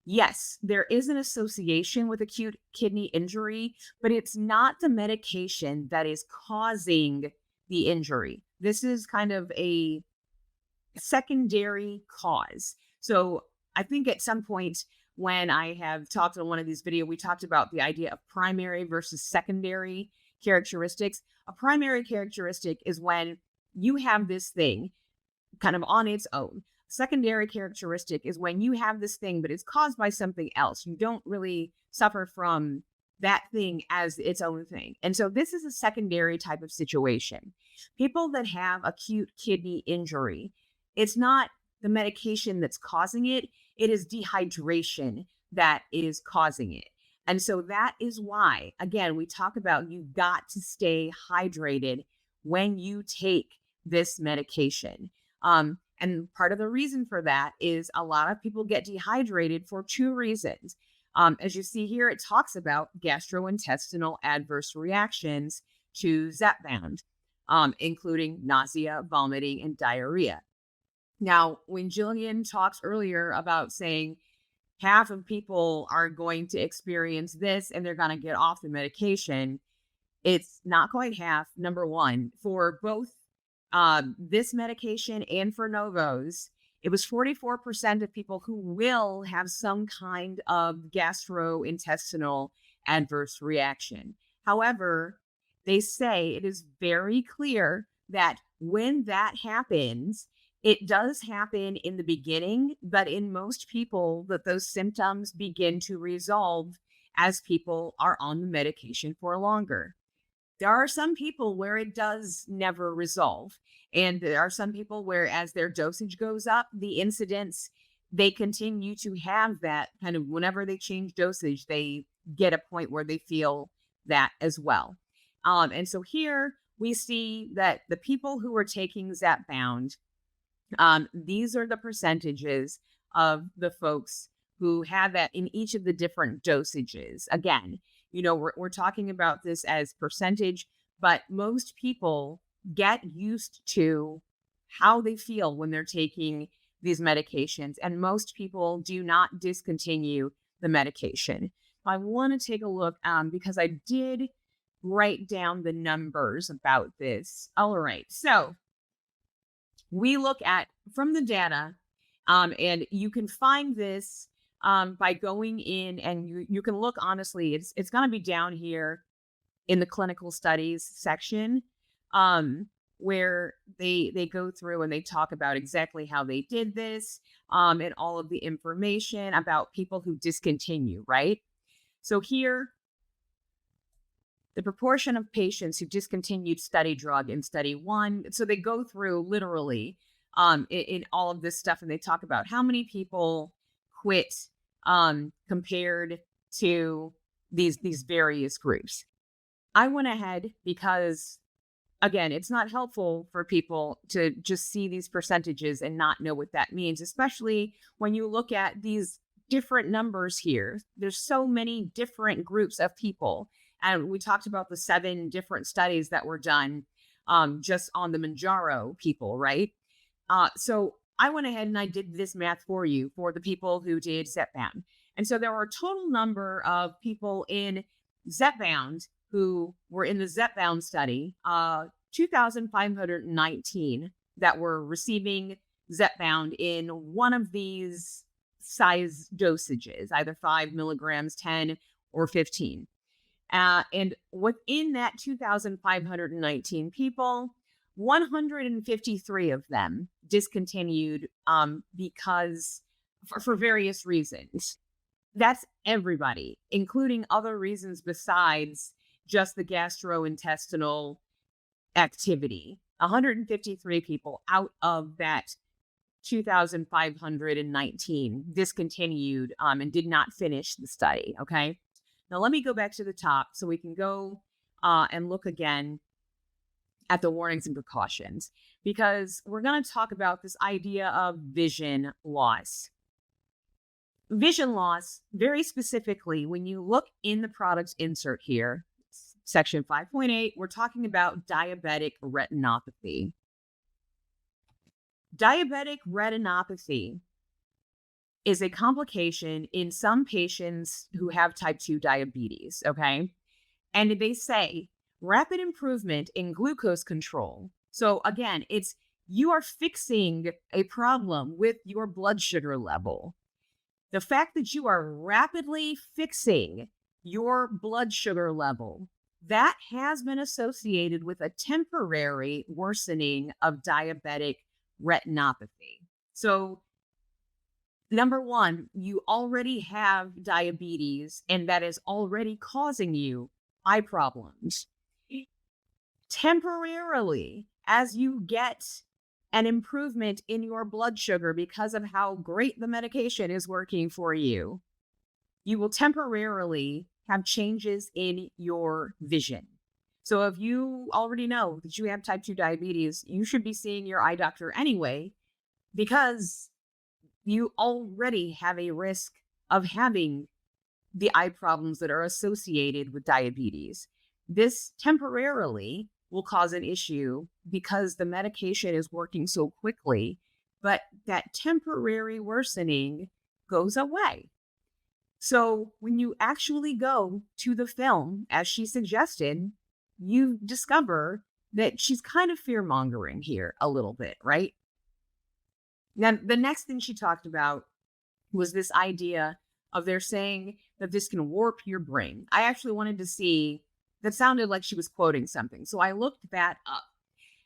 Yes, there is an association with acute kidney injury, but it's not the medication that is causing the injury. This is kind of a secondary cause. So I think at some point when I have talked on one of these videos, we talked about the idea of primary versus secondary characteristics. A primary characteristic is when you have this thing kind of on its own. Secondary characteristic is when you have this thing, but it's caused by something else. You don't really suffer from that thing as its own thing. And so this is a secondary type of situation. People that have acute kidney injury, it's not the medication that's causing it. It is dehydration that is causing it. And so that is why, again, we talk about you've got to stay hydrated when you take this medication. And part of the reason for that is a lot of people get dehydrated for two reasons. As you see here, it talks about gastrointestinal adverse reactions to Zepbound, including nausea, vomiting, and diarrhea. Now, when Jillian talks earlier about saying half of people are going to experience this and they're going to get off the medication, it's not quite half. Number one, for both this medication and for Novo's, It was 44% of people who will have some kind of gastrointestinal adverse reaction. However, they say it is very clear that when that happens, it does happen in the beginning, but in most people that those symptoms begin to resolve as people are on the medication for longer. There are some people where it does never resolve. And there are some people where as their dosage goes up, the incidence, they continue to have that kind of whenever they change dosage, they get a point where they feel that as well. And so here we see that the people who are taking Zepbound, these are the percentages of the folks who have that in each of the different dosages. Again, we're talking about this as percentage, but most people get used to how they feel when they're taking these medications, and most people do not discontinue the medication. I want to take a look because I did write down the numbers about this. All right, so we look at from the data, and you can find this by going in, and you can look, honestly, it's going to be down here in the clinical studies section, where they go through and they talk about exactly how they did this, and all of the information about people who discontinue, right? So here, the proportion of patients who discontinued study drug in study 1. So they go through literally in all of this stuff, and they talk about how many people quit compared to these various groups. I went ahead because, again, it's not helpful for people to just see these percentages and not know what that means, especially when you look at these different numbers here. There's so many different groups of people. And we talked about the 7 different studies that were done just on the Mounjaro people, right? So I went ahead and I did this math for you for the people who did Zepbound. And so there were a total number of people in Zepbound who were in the Zepbound study, 2,519 that were receiving Zepbound in one of these size dosages, either 5 milligrams, 10, or 15. And within that 2,519 people, 153 of them discontinued because for various reasons. That's everybody, including other reasons besides just the gastrointestinal activity. 153 people out of that 2,519 discontinued and did not finish the study. Okay. Now let me go back to the top so we can go and look again at the warnings and precautions, because we're going to talk about this idea of vision loss. Vision loss, very specifically, when you look in the product insert here, section 5.8, we're talking about diabetic retinopathy. Diabetic retinopathy is a complication in some patients who have type 2 diabetes, okay? And they say rapid improvement in glucose control. So again, it's you are fixing a problem with your blood sugar level. The fact that you are rapidly fixing your blood sugar level, that has been associated with a temporary worsening of diabetic retinopathy. So number one, you already have diabetes, and that is already causing you eye problems. Temporarily, as you get an improvement in your blood sugar because of how great the medication is working for you, you will temporarily have changes in your vision. So if you already know that you have type 2 diabetes, you should be seeing your eye doctor anyway, because you already have a risk of having the eye problems that are associated with diabetes. This temporarily will cause an issue because the medication is working so quickly, but that temporary worsening goes away. So when you actually go to the film, as she suggested, you discover that she's kind of fear-mongering here a little bit, right? Then the next thing she talked about was this idea of they're saying that this can warp your brain. I actually wanted to see, that sounded like she was quoting something. So I looked that up.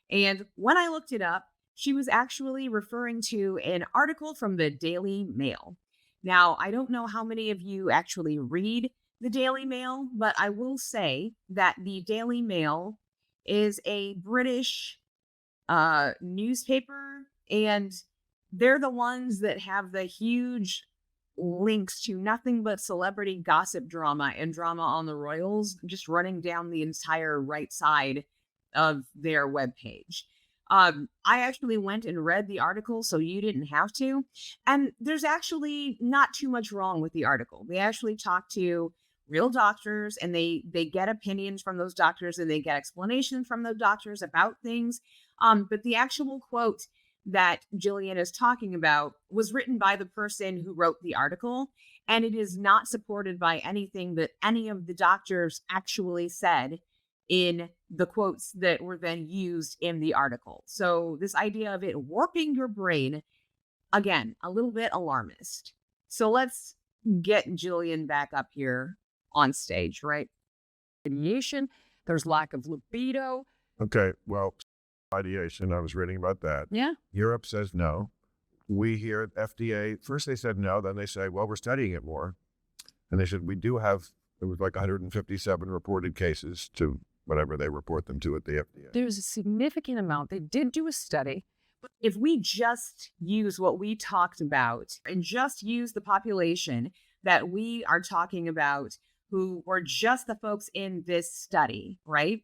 And when I looked it up, she was actually referring to an article from the Daily Mail. Now, I don't know how many of you actually read the Daily Mail, but I will say that the Daily Mail is a British newspaper, and they're the ones that have the huge links to nothing but celebrity gossip drama and drama on the royals just running down the entire right side of their webpage. I actually went and read the article, so you didn't have to. And there's actually not too much wrong with the article. They actually talk to real doctors, and they get opinions from those doctors, and they get explanations from those doctors about things. But the actual quote that Jillian is talking about was written by the person who wrote the article, and it is not supported by anything that any of the doctors actually said in the quotes that were then used in the article. So this idea of it warping your brain, again, a little bit alarmist. So let's get Jillian back up here on stage, right?
Ideation, there's lack of libido.
Okay, well, ideation, I was reading about that.
Yeah.
Europe says no. We hear FDA, first they said no, then they say, well, we're studying it more. And they said, we do have, it was like 157 reported cases to whatever they report them to at the FDA.
There's a significant amount. They did do a study.
If we just use what we talked about and just use the population that we are talking about, who were just the folks in this study, right?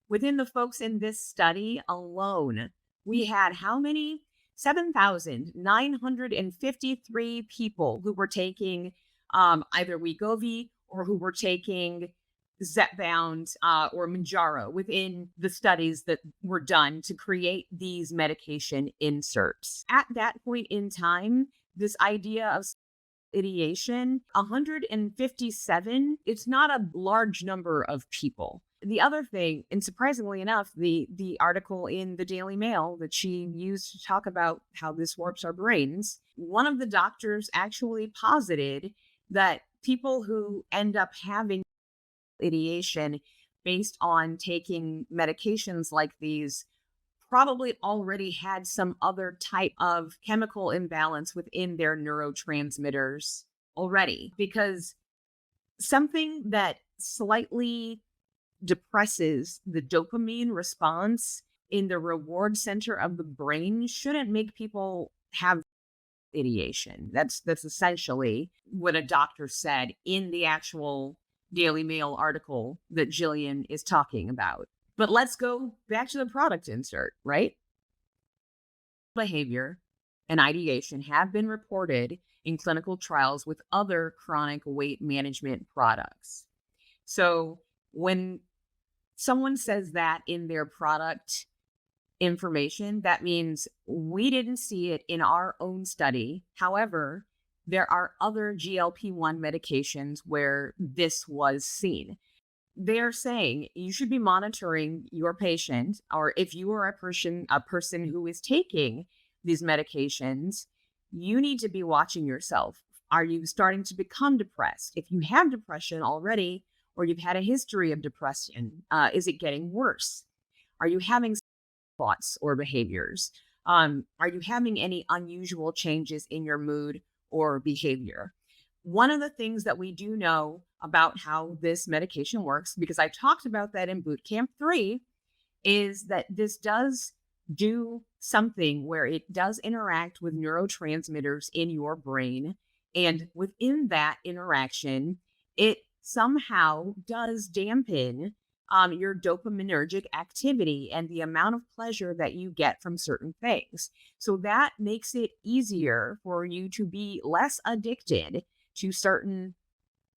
Within the folks in this study alone, we had how many? 7,953 people who were taking either Wegovy or who were taking Zepbound or Mounjaro within the studies that were done to create these medication inserts. At that point in time, this idea of ideation, 157, it's not a large number of people. The other thing, and surprisingly enough, the article in the Daily Mail that she used to talk about how this warps our brains, one of the doctors actually posited that people who end up having ideation based on taking medications like these probably already had some other type of chemical imbalance within their neurotransmitters already, because something that slightly depresses the dopamine response in the reward center of the brain shouldn't make people have ideation. That's essentially what a doctor said in the actual Daily Mail article that Jillian is talking about. But let's go back to the product insert, right? Behavior and ideation have been reported in clinical trials with other chronic weight management products. So when someone says that in their product information, that means we didn't see it in our own study. However, there are other GLP-1 medications where this was seen. They're saying you should be monitoring your patient, or if you are a person who is taking these medications, you need to be watching yourself. Are you starting to become depressed? If you have depression already, or you've had a history of depression, is it getting worse? Are you having thoughts or behaviors? Are you having any unusual changes in your mood or behavior? One of the things that we do know about how this medication works, because I talked about that in Bootcamp 3, is that this does do something where it does interact with neurotransmitters in your brain. And within that interaction, it somehow does dampen your dopaminergic activity and the amount of pleasure that you get from certain things. So that makes it easier for you to be less addicted to certain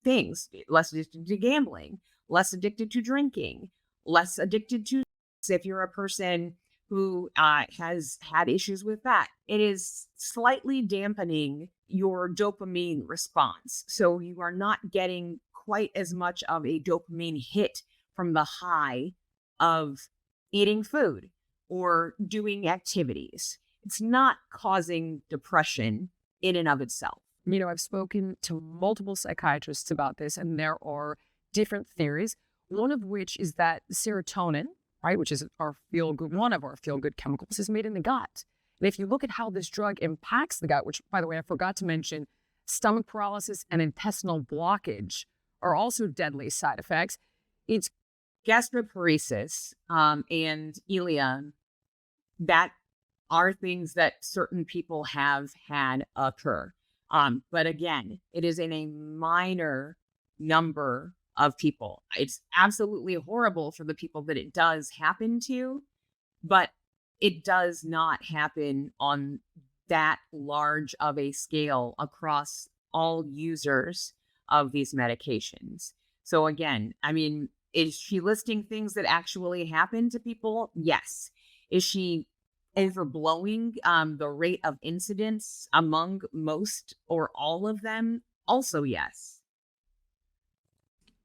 things, less addicted to gambling, less addicted to drinking, less addicted to, if you're a person who has had issues with that, it is slightly dampening your dopamine response. So you are not getting quite as much of a dopamine hit from the high of eating food or doing activities. it's not causing depression in and of itself.
You know, I've spoken to multiple psychiatrists about this, and there are different theories, one of which is that serotonin, right, which is one of our feel-good chemicals, is made in the gut. And if you look at how this drug impacts the gut, which, by the way, I forgot to mention, stomach paralysis and intestinal blockage are also deadly side effects. It's
gastroparesis and ileum, that are things that certain people have had occur. But again, it is in a minor number of people. It's absolutely horrible for the people that it does happen to, but it does not happen on that large of a scale across all users of these medications. So again, I mean, is she listing things that actually happen to people? Yes. Is she overblowing the rate of incidence among most or all of them? Also, yes.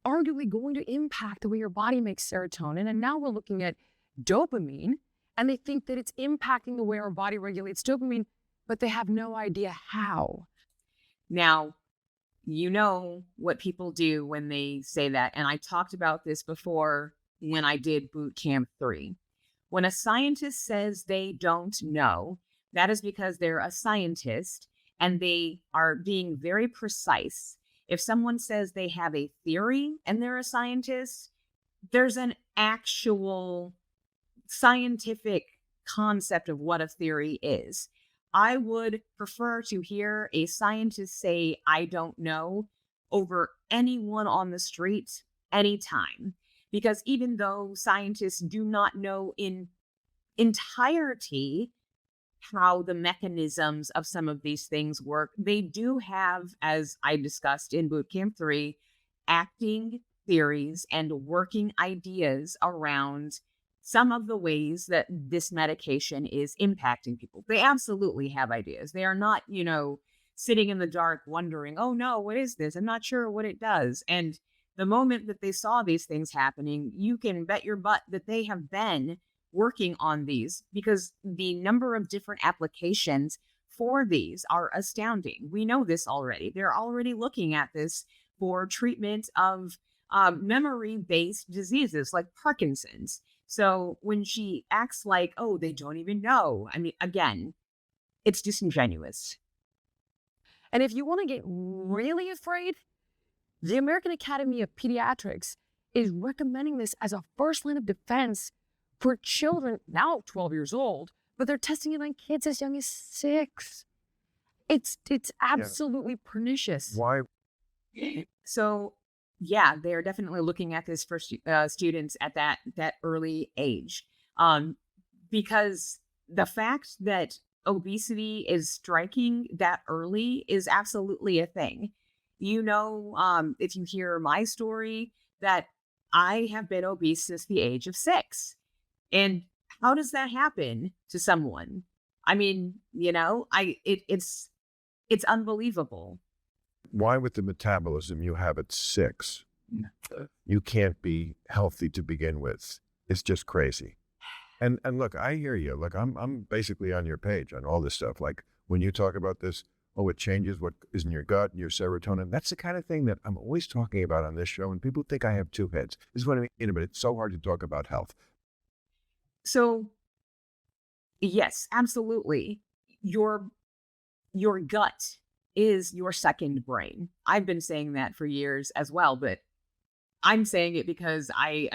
arguably going to impact the way your body makes serotonin. And now we're looking at dopamine, and they think that it's impacting the way our body regulates dopamine, but they have no idea how.
Now, you know what people do when they say that. And I talked about this before when I did Boot Camp 3. When a scientist says they don't know, that is because they're a scientist and they are being very precise. If someone says they have a theory and they're a scientist, there's an actual scientific concept of what a theory is. I would prefer to hear a scientist say, I don't know, over anyone on the street anytime. Because even though scientists do not know in entirety how the mechanisms of some of these things work, they do have, as I discussed in Boot Camp 3, acting theories and working ideas around some of the ways that this medication is impacting people. They absolutely have ideas. They are not, sitting in the dark wondering, oh no, what is this? I'm not sure what it does. And the moment that they saw these things happening, you can bet your butt that they have been working on these, because the number of different applications for these are astounding. We know this already. They're already looking at this for treatment of memory-based diseases like Parkinson's. So when she acts like, oh, they don't even know, I mean, again, it's disingenuous.
And if you want to get really afraid, the American Academy of Pediatrics is recommending this as a first line of defense for children now 12 years old, but they're testing it on kids as young as 6. It's absolutely pernicious.
Why?
So, yeah, they're definitely looking at this for students at that early age, because the fact that obesity is striking that early is absolutely a thing. If you hear my story, that I have been obese since the age of 6. And how does that happen to someone? I mean, it's unbelievable.
Why, with the metabolism you have at 6, you can't be healthy to begin with? It's just crazy. And look, I hear you. Look, I'm basically on your page on all this stuff. Like when you talk about this, it changes what is in your gut and your serotonin. That's the kind of thing that I'm always talking about on this show. And people think I have 2 heads. This is what I mean, but it's so hard to talk about health.
So, yes, absolutely. Your gut is your second brain. I've been saying that for years as well, but I'm saying it because I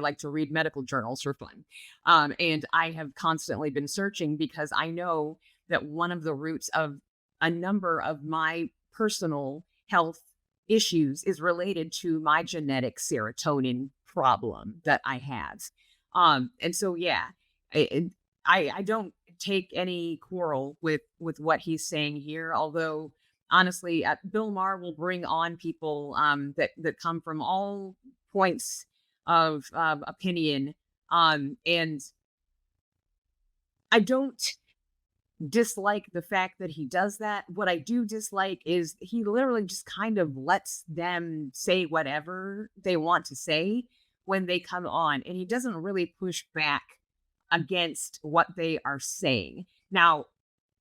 like to read medical journals for fun. And I have constantly been searching because I know that one of the roots of a number of my personal health issues is related to my genetic serotonin problem that I have. And so, yeah, I don't take any quarrel with what he's saying here, although honestly, Bill Maher will bring on people that come from all points of opinion. And I don't dislike the fact that he does that. What I do dislike is he literally just kind of lets them say whatever they want to say when they come on, and he doesn't really push back against what they are saying. Now,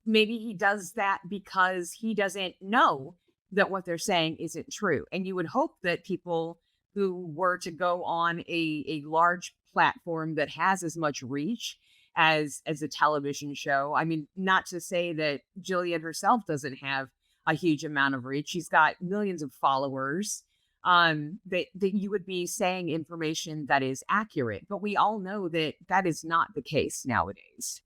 maybe he does that because he doesn't know that what they're saying isn't true. And you would hope that people who were to go on a large platform that has as much reach as a television show. I mean, not to say that Jillian herself doesn't have a huge amount of reach. She's got millions of followers. That you would be saying information that is accurate, but we all know that that is not the case nowadays.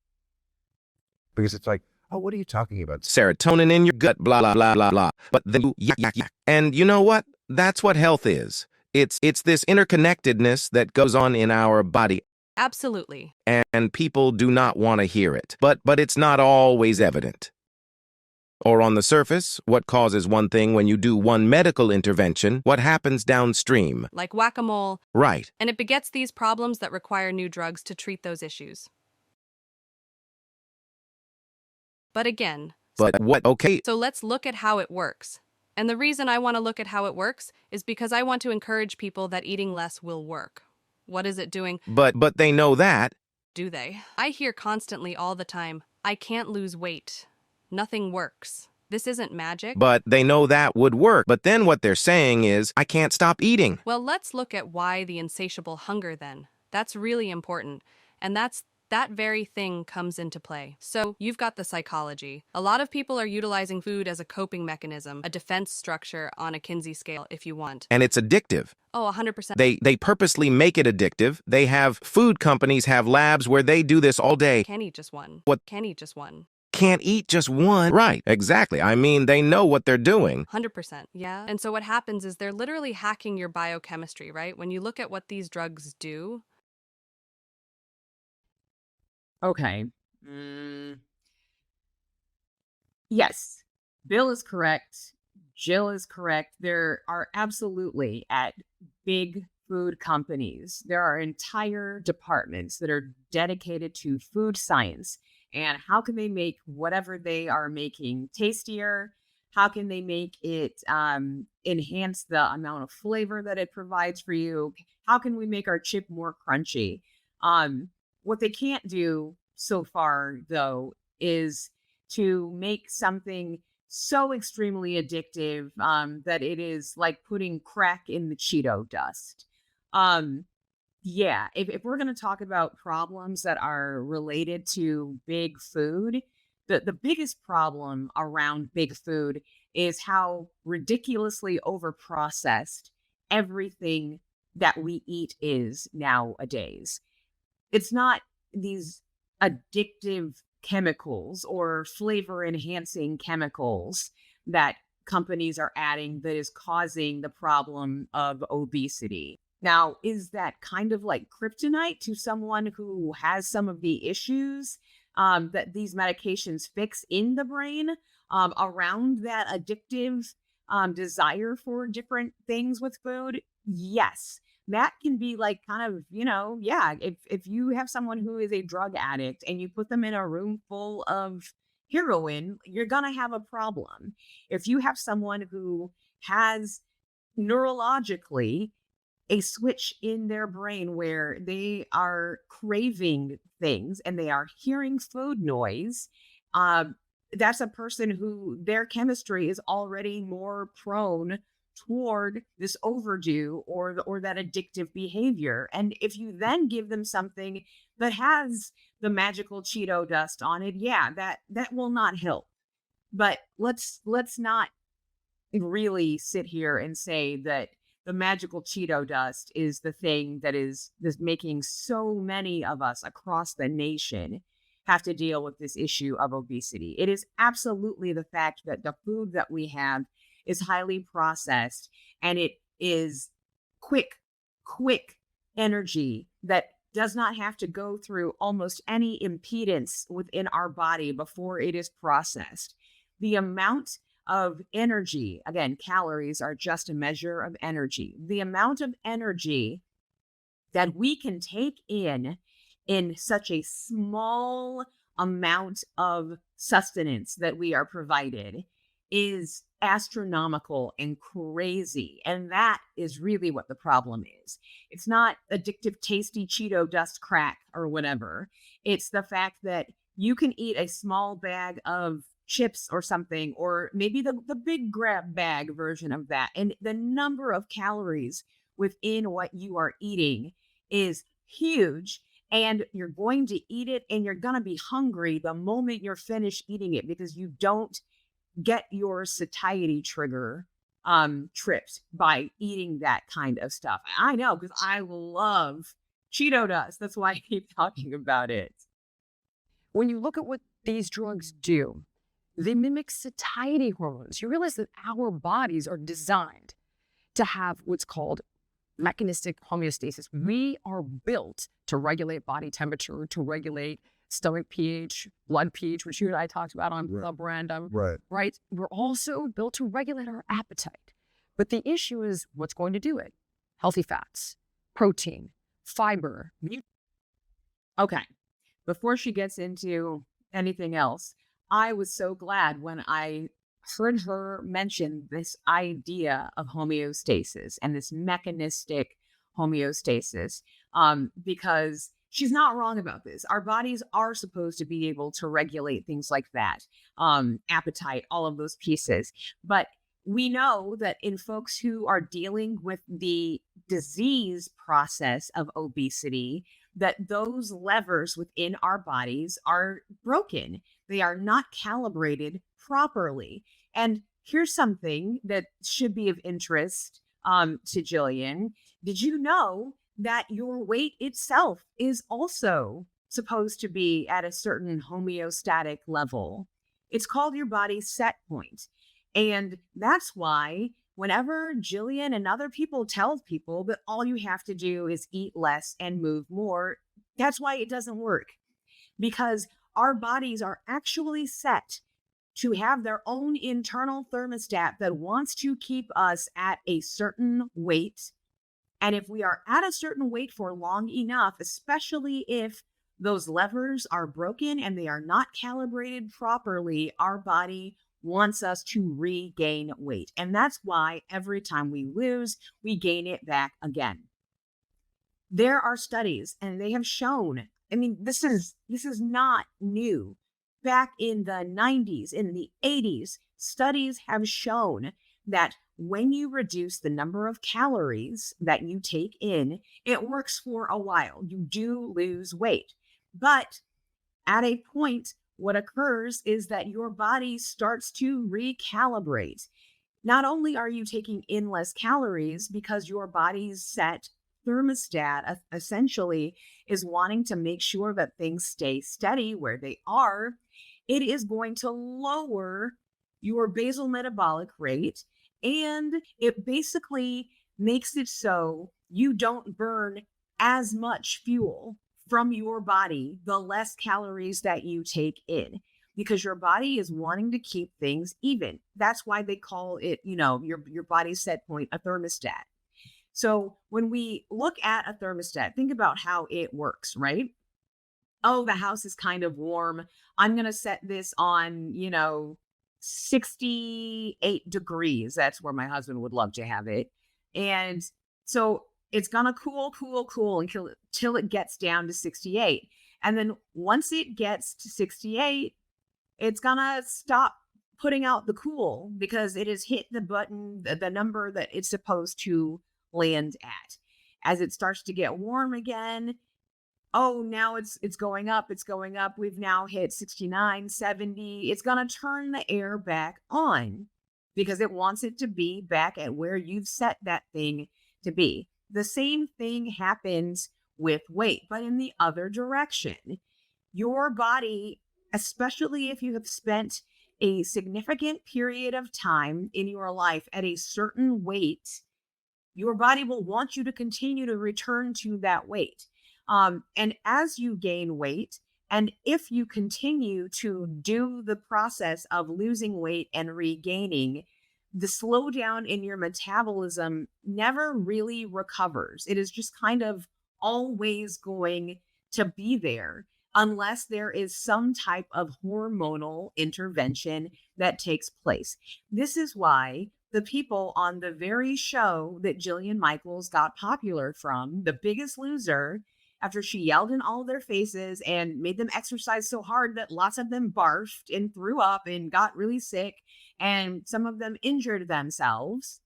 Because it's like, oh, what are you talking about?
Serotonin in your gut, blah, blah, blah, blah, blah. But then you yak, yak, yak. And you know what? That's what health is. It's this interconnectedness that goes on in our body.
Absolutely.
And people do not want to hear it. But it's not always evident. Or on the surface, what causes one thing when you do one medical intervention, what happens downstream?
Like whack-a-mole.
Right.
And it begets these problems that require new drugs to treat those issues. But again,
But what? Okay.
so let's look at how it works. And the reason I want to look at how it works is because I want to encourage people that eating less will work. What is it doing?
But they know that.
Do they? I hear constantly all the time, I can't lose weight. Nothing works. This isn't magic.
But they know that would work. But then what they're saying is, I can't stop eating.
Well, let's look at why the insatiable hunger then. That's really important. And that very thing comes into play. So you've got the psychology. A lot of people are utilizing food as a coping mechanism, a defense structure on a Kinsey scale, if you want.
And it's addictive.
Oh, 100%.
They purposely make it addictive. They have food companies have labs where they do this all day.
Can't eat just one.
What?
Can't eat just one.
Can't eat just one. Right, exactly. I mean, they know what they're doing.
100%, yeah. And so what happens is they're literally hacking your biochemistry, right? When you look at what these drugs do.
Okay. Yes, Bill is correct. Jill is correct. There are absolutely at big food companies, there are entire departments that are dedicated to food science. And how can they make whatever they are making tastier? How can they make it enhance the amount of flavor that it provides for you? How can we make our chip more crunchy? What they can't do so far, though, is to make something so extremely addictive that it is like putting crack in the Cheeto dust. Yeah, if we're going to talk about problems that are related to big food, the biggest problem around big food is how ridiculously overprocessed everything that we eat is nowadays. It's not these addictive chemicals or flavor enhancing chemicals that companies are adding that is causing the problem of obesity. Now, is that kind of like kryptonite to someone who has some of the issues that these medications fix in the brain around that addictive desire for different things with food? Yes, that can be like kind of, yeah, if you have someone who is a drug addict and you put them in a room full of heroin, you're going to have a problem. If you have someone who has neurologically a switch in their brain where they are craving things and they are hearing food noise, that's a person who their chemistry is already more prone toward this overdue or that addictive behavior. And if you then give them something that has the magical Cheeto dust on it, yeah, that will not help. But let's not really sit here and say that the magical Cheeto dust is the thing that is making so many of us across the nation have to deal with this issue of obesity. It is absolutely the fact that the food that we have is highly processed and it is quick energy that does not have to go through almost any impedance within our body before it is processed. The amount of energy, again, calories are just a measure of energy. The amount of energy that we can take in such a small amount of sustenance that we are provided is astronomical and crazy. And that is really what the problem is. It's not addictive, tasty Cheeto dust crack or whatever. It's the fact that you can eat a small bag of chips or something, or maybe the big grab bag version of that. And the number of calories within what you are eating is huge. And you're going to eat it and you're going to be hungry the moment you're finished eating it because you don't get your satiety trigger tripped by eating that kind of stuff. I know because I love Cheeto dust. That's why I keep talking about it.
When you look at what these drugs do, they mimic satiety hormones. You realize that our bodies are designed to have what's called mechanistic homeostasis. We are built to regulate body temperature, to regulate stomach pH, blood pH, which you and I talked about on Club Random. Right? We're also built to regulate our appetite. But the issue is what's going to do it? Healthy fats, protein, fiber.
Okay. Before she gets into anything else, I was so glad when I heard her mention this idea of homeostasis and this mechanistic homeostasis, because she's not wrong about this. Our bodies are supposed to be able to regulate things like that, appetite, all of those pieces. But we know that in folks who are dealing with the disease process of obesity, that those levers within our bodies are broken. They are not calibrated properly. And here's something that should be of interest to Jillian. Did you know that your weight itself is also supposed to be at a certain homeostatic level? It's called your body's set point. And that's why whenever Jillian and other people tell people that all you have to do is eat less and move more, that's why it doesn't work. Because our bodies are actually set to have their own internal thermostat that wants to keep us at a certain weight. And if we are at a certain weight for long enough, especially if those levers are broken and they are not calibrated properly, our body wants us to regain weight. And that's why every time we lose, we gain it back again. There are studies and they have shown, I mean, this is not new. Back in the 90s, in the 80s, studies have shown that when you reduce the number of calories that you take in, it works for a while. You do lose weight. But at a point, what occurs is that your body starts to recalibrate. Not only are you taking in less calories because your body's set thermostat essentially is wanting to make sure that things stay steady where they are, it is going to lower your basal metabolic rate. And it basically makes it so you don't burn as much fuel from your body the less calories that you take in, because your body is wanting to keep things even. That's why they call it, your body's set point, a thermostat. So when we look at a thermostat, think about how it works, right? Oh, the house is kind of warm. I'm going to set this on, 68 degrees. That's where my husband would love to have it. And so it's going to cool until it gets down to 68. And then once it gets to 68, it's going to stop putting out the cool because it has hit the button, the number that it's supposed to land at. As it starts to get warm again, oh, now it's going up. We've now hit 69, 70. It's going to turn the air back on because it wants it to be back at where you've set that thing to be. The same thing happens with weight, but in the other direction. Your body, especially if you have spent a significant period of time in your life at a certain weight, your body will want you to continue to return to that weight. And as you gain weight, and if you continue to do the process of losing weight and regaining, the slowdown in your metabolism never really recovers. It is just kind of always going to be there unless there is some type of hormonal intervention that takes place. This is why the people on the very show that Jillian Michaels got popular from, The Biggest Loser, after she yelled in all of their faces and made them exercise so hard that lots of them barfed and threw up and got really sick, and some of them injured themselves,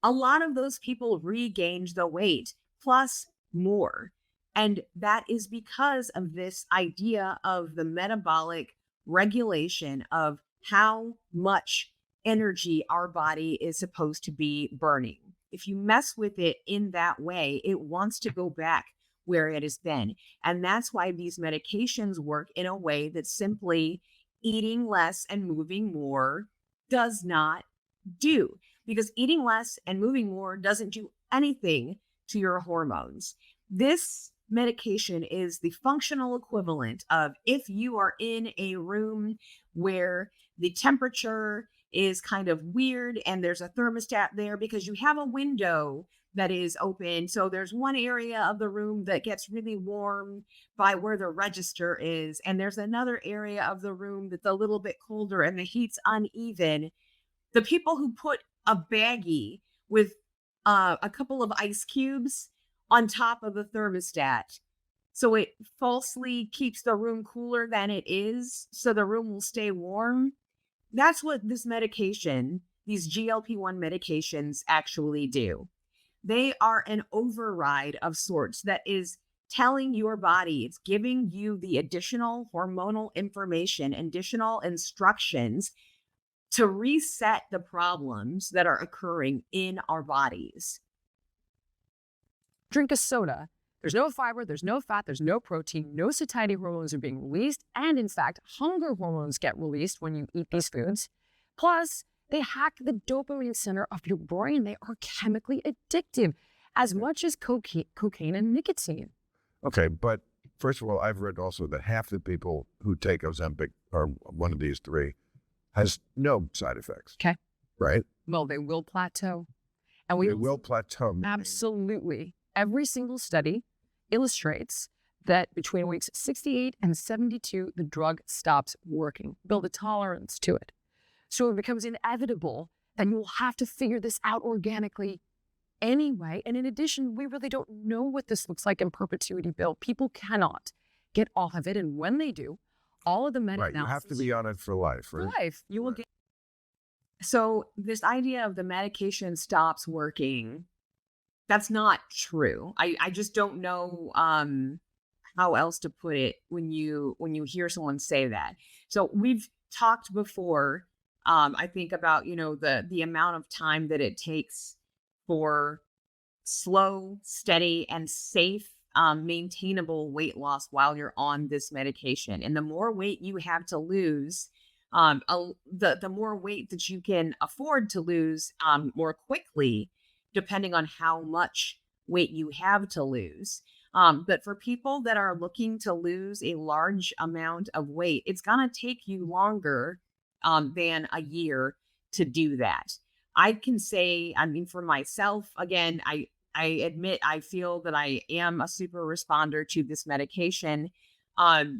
a lot of those people regained the weight plus more. And that is because of this idea of the metabolic regulation of how much energy our body is supposed to be burning. If you mess with it in that way, it wants to go back where it has been. And that's why these medications work in a way that simply eating less and moving more does not do. Because eating less and moving more doesn't do anything to your hormones. This medication is the functional equivalent of if you are in a room where the temperature is kind of weird and there's a thermostat there because you have a window that is open. So there's one area of the room that gets really warm by where the register is, and there's another area of the room that's a little bit colder and the heat's uneven. The people who put a baggie with a couple of ice cubes on top of the thermostat, so it falsely keeps the room cooler than it is, so the room will stay warm. That's what this medication, these GLP-1 medications actually do. They are an override of sorts that is telling your body, it's giving you the additional hormonal information, additional instructions to reset the problems that are occurring in our bodies.
Drink a soda. There's no fiber, there's no fat, there's no protein, no satiety hormones are being released, and in fact, hunger hormones get released when you eat these foods. Plus, they hack the dopamine center of your brain. They are chemically addictive, as much as cocaine and nicotine.
Okay, but first of all, I've read also that half the people who take Ozempic or one of these three has no side effects.
Okay.
Right?
Well, they will plateau. And
They will plateau.
Absolutely. Every single study illustrates that between weeks 68 and 72, the drug stops working. Build a tolerance to it. So it becomes inevitable that you'll have to figure this out organically anyway. And in addition, we really don't know what this looks like in perpetuity, Bill. People cannot get off of it. And when they do, all of the meta-analysis...
Right, you have to be on it for life, right?
For life. You will get...
So this idea of the medication stops working, that's not true. I just don't know how else to put it when you hear someone say that. So we've talked before, I think about, the amount of time that it takes for slow, steady, and safe, maintainable weight loss while you're on this medication. And the more weight you have to lose, the more weight that you can afford to lose more quickly, depending on how much weight you have to lose. But for people that are looking to lose a large amount of weight, it's going to take you longer than a year to do that. I can say, for myself, again, I admit I feel that I am a super responder to this medication. I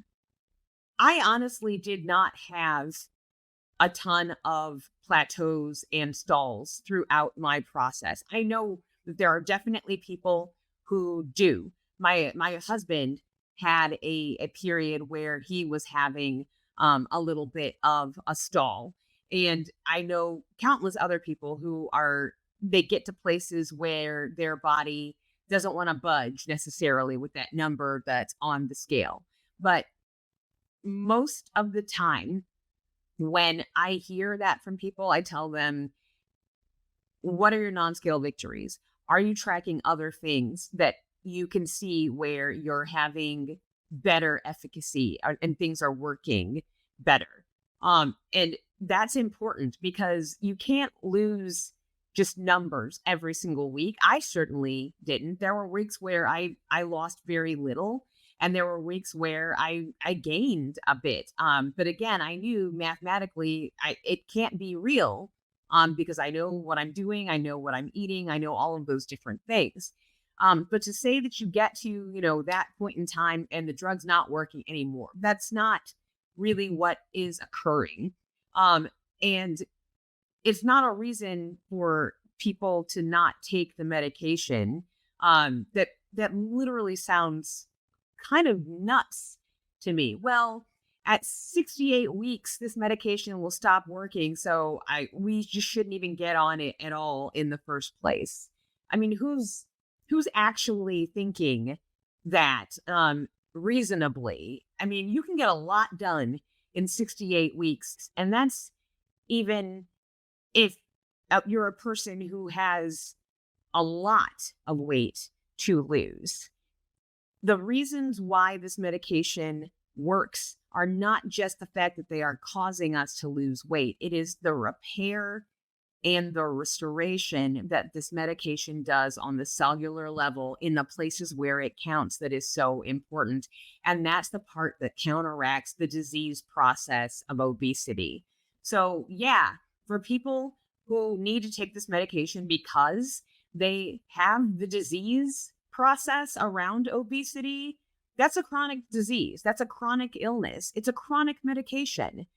honestly did not have a ton of plateaus and stalls throughout my process. I know that there are definitely people who do. My husband had a period where he was having a little bit of a stall. And I know countless other people who they get to places where their body doesn't want to budge necessarily with that number that's on the scale. But most of the time, when I hear that from people, I tell them, what are your non-scale victories? Are you tracking other things that you can see where you're having better efficacy and things are working better? And that's important because you can't lose just numbers every single week. I certainly didn't. There were weeks where I lost very little. And there were weeks where I gained a bit. But again, I knew mathematically it can't be real because I know what I'm doing. I know what I'm eating. I know all of those different things. But to say that you get to, that point in time and the drug's not working anymore, that's not really what is occurring. And it's not a reason for people to not take the medication. That that literally sounds kind of nuts to me. Well, at 68 weeks, this medication will stop working. So we just shouldn't even get on it at all in the first place. I mean, who's actually thinking that reasonably? I mean, you can get a lot done in 68 weeks. And that's even if you're a person who has a lot of weight to lose. The reasons why this medication works are not just the fact that they are causing us to lose weight. It is the repair and the restoration that this medication does on the cellular level in the places where it counts that is so important. And that's the part that counteracts the disease process of obesity. So yeah, for people who need to take this medication because they have the disease process around obesity, that's a chronic disease. That's a chronic illness. It's a chronic medication.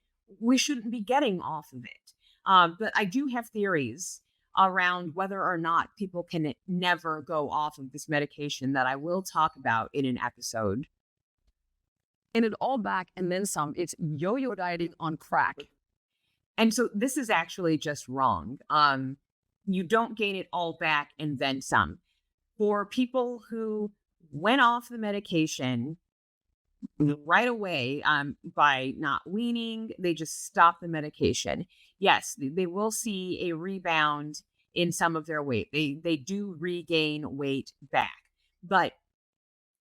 We shouldn't be getting off of it. But I do have theories around whether or not people can never go off of this medication that I will talk about in an episode.
And it all back and then some. It's yo-yo dieting on crack.
And so this is actually just wrong. You don't gain it all back and then some. For people who went off the medication right away by not weaning, they just stop the medication. Yes, they will see a rebound in some of their weight. They do regain weight back. But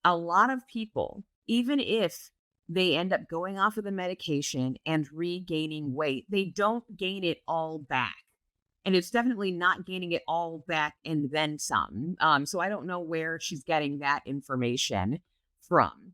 a lot of people, even if they end up going off of the medication and regaining weight, they don't gain it all back. And it's definitely not gaining it all back and then some. So I don't know where she's getting that information from.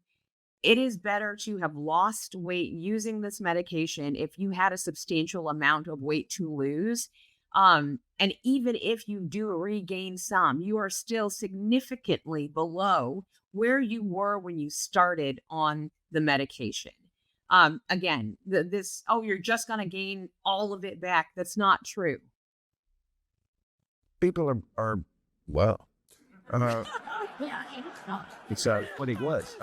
It is better to have lost weight using this medication if you had a substantial amount of weight to lose. And even if you do regain some, you are still significantly below where you were when you started on the medication. Again, you're just going to gain all of it back. That's not true.
People are well. It's what he was.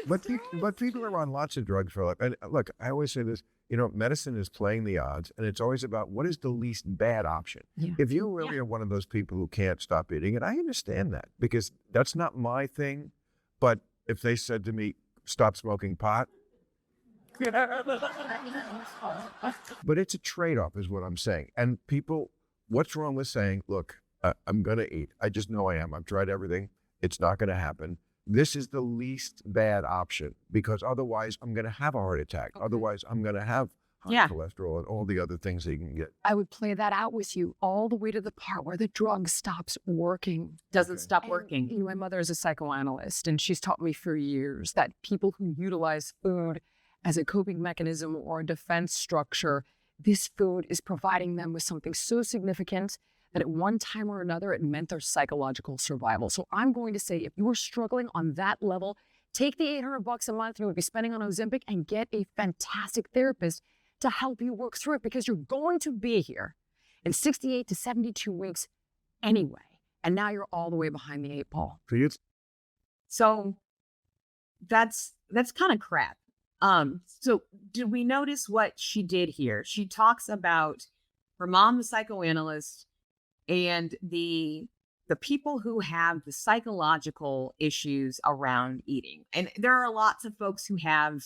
But people are on lots of drugs for life. And look, I always say this, medicine is playing the odds, and it's always about what is the least bad option.
Yeah.
If you really are one of those people who can't stop eating, and I understand that because that's not my thing, but if they said to me, stop smoking pot, but it's a trade-off is what I'm saying. And people, what's wrong with saying, look, I'm going to eat. I just know I am. I've tried everything. It's not going to happen. This is the least bad option because otherwise I'm going to have a heart attack. Okay. Otherwise I'm going to have high cholesterol and all the other things that you can get.
I would play that out with you all the way to the part where the drug stops working.
Doesn't stop working.
My mother is a psychoanalyst, and she's taught me for years that people who utilize food as a coping mechanism or a defense structure, this food is providing them with something so significant that at one time or another, it meant their psychological survival. So I'm going to say, if you are struggling on that level, take the $800 a month you would be spending on Ozempic and get a fantastic therapist to help you work through it, because you're going to be here in 68 to 72 weeks anyway. And now you're all the way behind the 8 ball.
So that's kind of crap. So did we notice what she did here? She talks about her mom, the psychoanalyst, and the people who have the psychological issues around eating. And there are lots of folks who have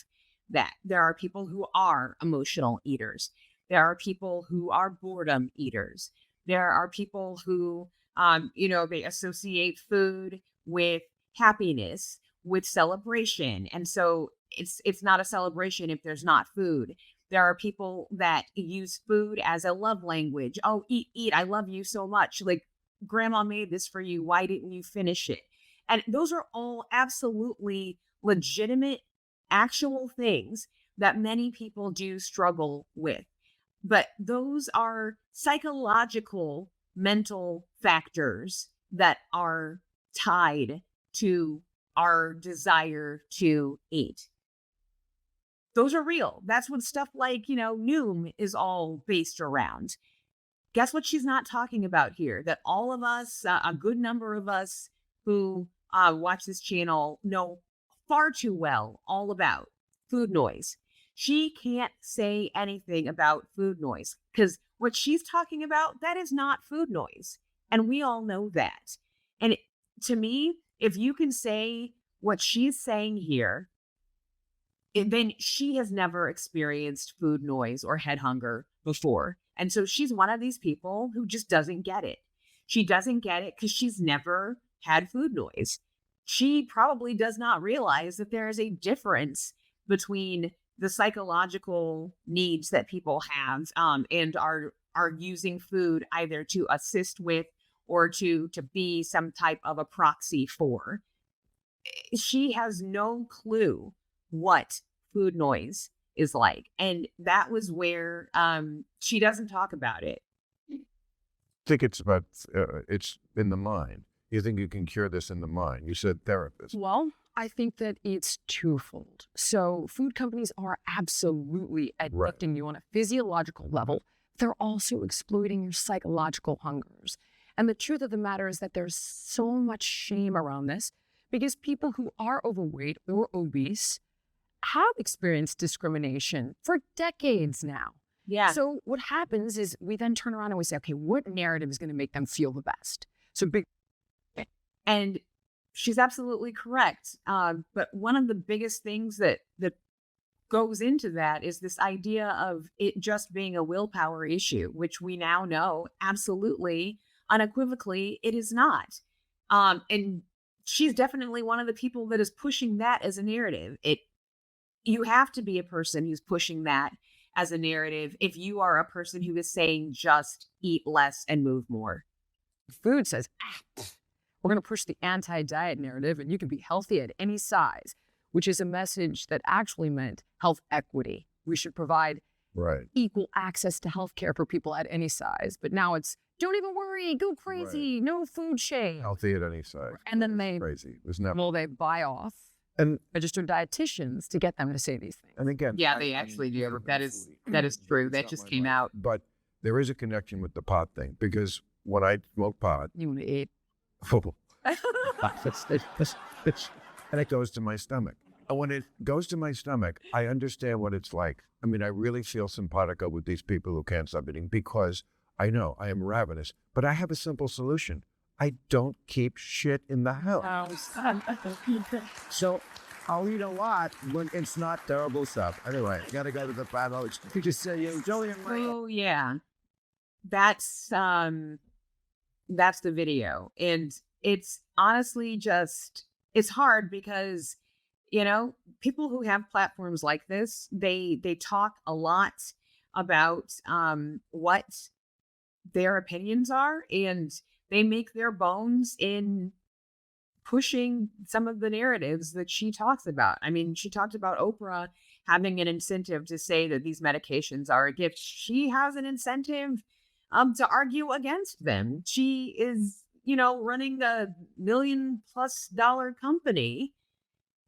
that. There are people who are emotional eaters. There are people who are boredom eaters. There are people who, they associate food with happiness, with celebration. And so it's not a celebration if there's not food. There are people that use food as a love language. Oh, eat. I love you so much. Like, grandma made this for you. Why didn't you finish it? And those are all absolutely legitimate, actual things that many people do struggle with. But those are psychological, mental factors that are tied to our desire to eat. Those are real. That's what stuff like, Noom is all based around. guess what she's not talking about here? That all of us, a good number of us who watch this channel know far too well all about food noise. She can't say anything about food noise because what she's talking about, that is not food noise. And we all know that. And to me, if you can say what she's saying here, then she has never experienced food noise or head hunger before. And so she's one of these people who just doesn't get it. She doesn't get it because she's never had food noise. She probably does not realize that there is a difference between the psychological needs that people have and are using food either to assist with or to be some type of a proxy for. She has no clue what food noise is like. And that was where she doesn't talk about it.
I think it's about, it's in the mind. You think you can cure this in the mind? You said therapist.
Well, I think that it's twofold. So food companies are absolutely addicting you on a physiological level. They're also exploiting your psychological hungers. And the truth of the matter is that there's so much shame around this because people who are overweight or obese have experienced discrimination for decades now.
Yeah.
So what happens is we then turn around and we say, okay, what narrative is going to make them feel the best? So
and she's absolutely correct. But one of the biggest things that goes into that is this idea of it just being a willpower issue, which we now know absolutely, unequivocally, it is not. And she's definitely one of the people that is pushing that as a narrative. You have to be a person who's pushing that as a narrative if you are a person who is saying just eat less and move more.
Food says, we're going to push the anti-diet narrative and you can be healthy at any size, which is a message that actually meant health equity. We should provide equal access to healthcare for people at any size. But now it's, don't even worry, go crazy, no food shame.
Healthy at any size.
And then they buy off
and
registered dietitians to get them to say these things.
And again,
yeah, they actually do. That is true. That just came out.
But there is a connection with the pot thing because when I smoke pot,
you want to eat.
And it goes to my stomach. And when it goes to my stomach, I understand what it's like. I mean, I really feel simpatico with these people who can't stop eating because I know I am ravenous. But I have a simple solution. I don't keep shit in the house. So I'll eat a lot when it's not terrible stuff. Anyway, I gotta go to the panel. You just say, Jillian Michaels.
Oh yeah, that's the video, and it's honestly just it's hard because people who have platforms like this, they talk a lot about what their opinions are, and they make their bones in pushing some of the narratives that she talks about. I mean, she talked about Oprah having an incentive to say that these medications are a gift. She has an incentive to argue against them. She is, running a $1 million+ company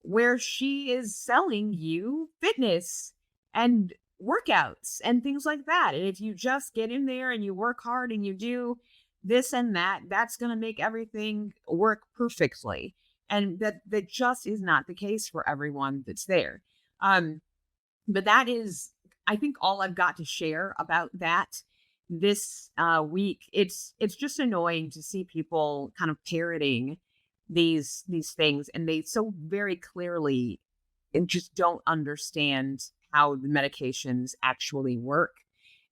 where she is selling you fitness and workouts and things like that. And if you just get in there and you work hard and you do this and that, that's going to make everything work perfectly. And that just is not the case for everyone that's there. But that is, I think, all I've got to share about that this week. It's just annoying to see people kind of parroting these things, and they so very clearly just don't understand how the medications actually work,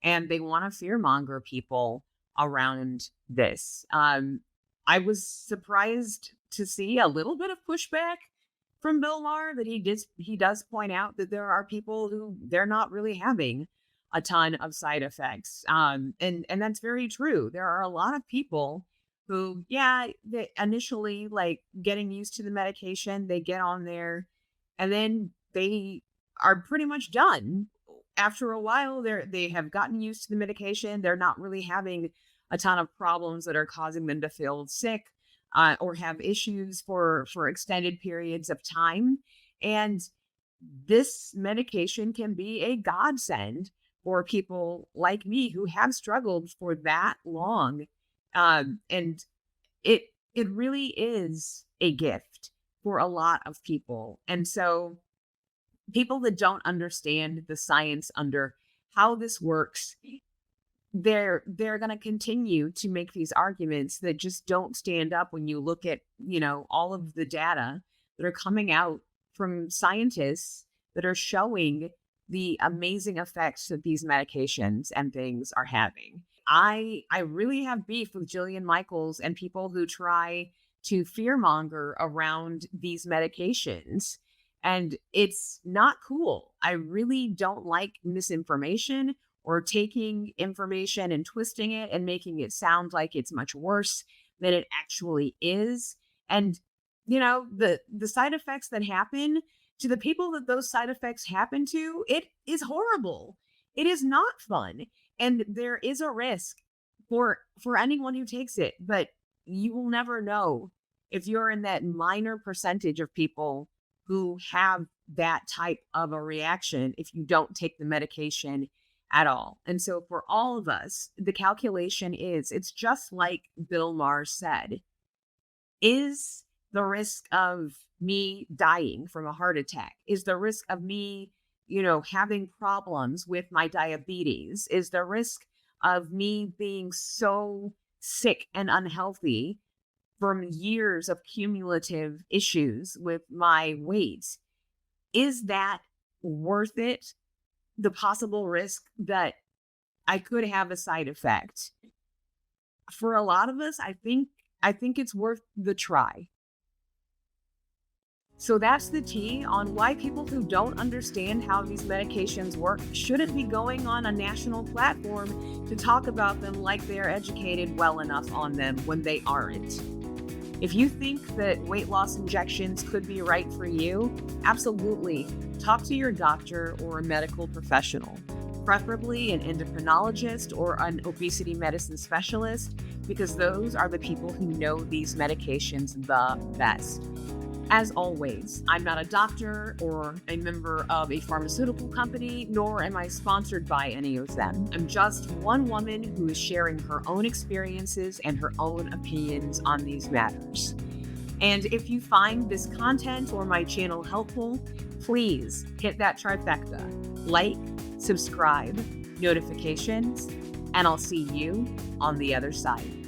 and they want to fearmonger people around this. I was surprised to see a little bit of pushback from Bill Maher that he does point out that there are people who they're not really having a ton of side effects. And that's very true. There are a lot of people who, they initially like getting used to the medication, they get on there and then they are pretty much done. After a while, they have gotten used to the medication. They're not really having a ton of problems that are causing them to feel sick or have issues for extended periods of time. And this medication can be a godsend or people like me who have struggled for that long. And it really is a gift for a lot of people. And so people that don't understand the science under how this works, they're going to continue to make these arguments that just don't stand up when you look at, all of the data that are coming out from scientists that are showing the amazing effects that these medications and things are having. I really have beef with Jillian Michaels and people who try to fearmonger around these medications. And it's not cool. I really don't like misinformation or taking information and twisting it and making it sound like it's much worse than it actually is. And, the side effects that happen to the people that those side effects happen to, it is horrible. It is not fun. And there is a risk for anyone who takes it, but you will never know if you're in that minor percentage of people who have that type of a reaction if you don't take the medication at all. And so for all of us, the calculation is, it's just like Bill Maher said, is the risk of me dying from a heart attack, is the risk of me, having problems with my diabetes, is the risk of me being so sick and unhealthy from years of cumulative issues with my weight, is that worth it? The possible risk that I could have a side effect. For a lot of us, I think it's worth the try. So that's the tea on why people who don't understand how these medications work shouldn't be going on a national platform to talk about them like they're educated well enough on them when they aren't. If you think that weight loss injections could be right for you, absolutely. Talk to your doctor or a medical professional, preferably an endocrinologist or an obesity medicine specialist, because those are the people who know these medications the best. As always, I'm not a doctor or a member of a pharmaceutical company, nor am I sponsored by any of them. I'm just one woman who is sharing her own experiences and her own opinions on these matters. And if you find this content or my channel helpful, please hit that trifecta: like, subscribe, notifications, and I'll see you on the other side.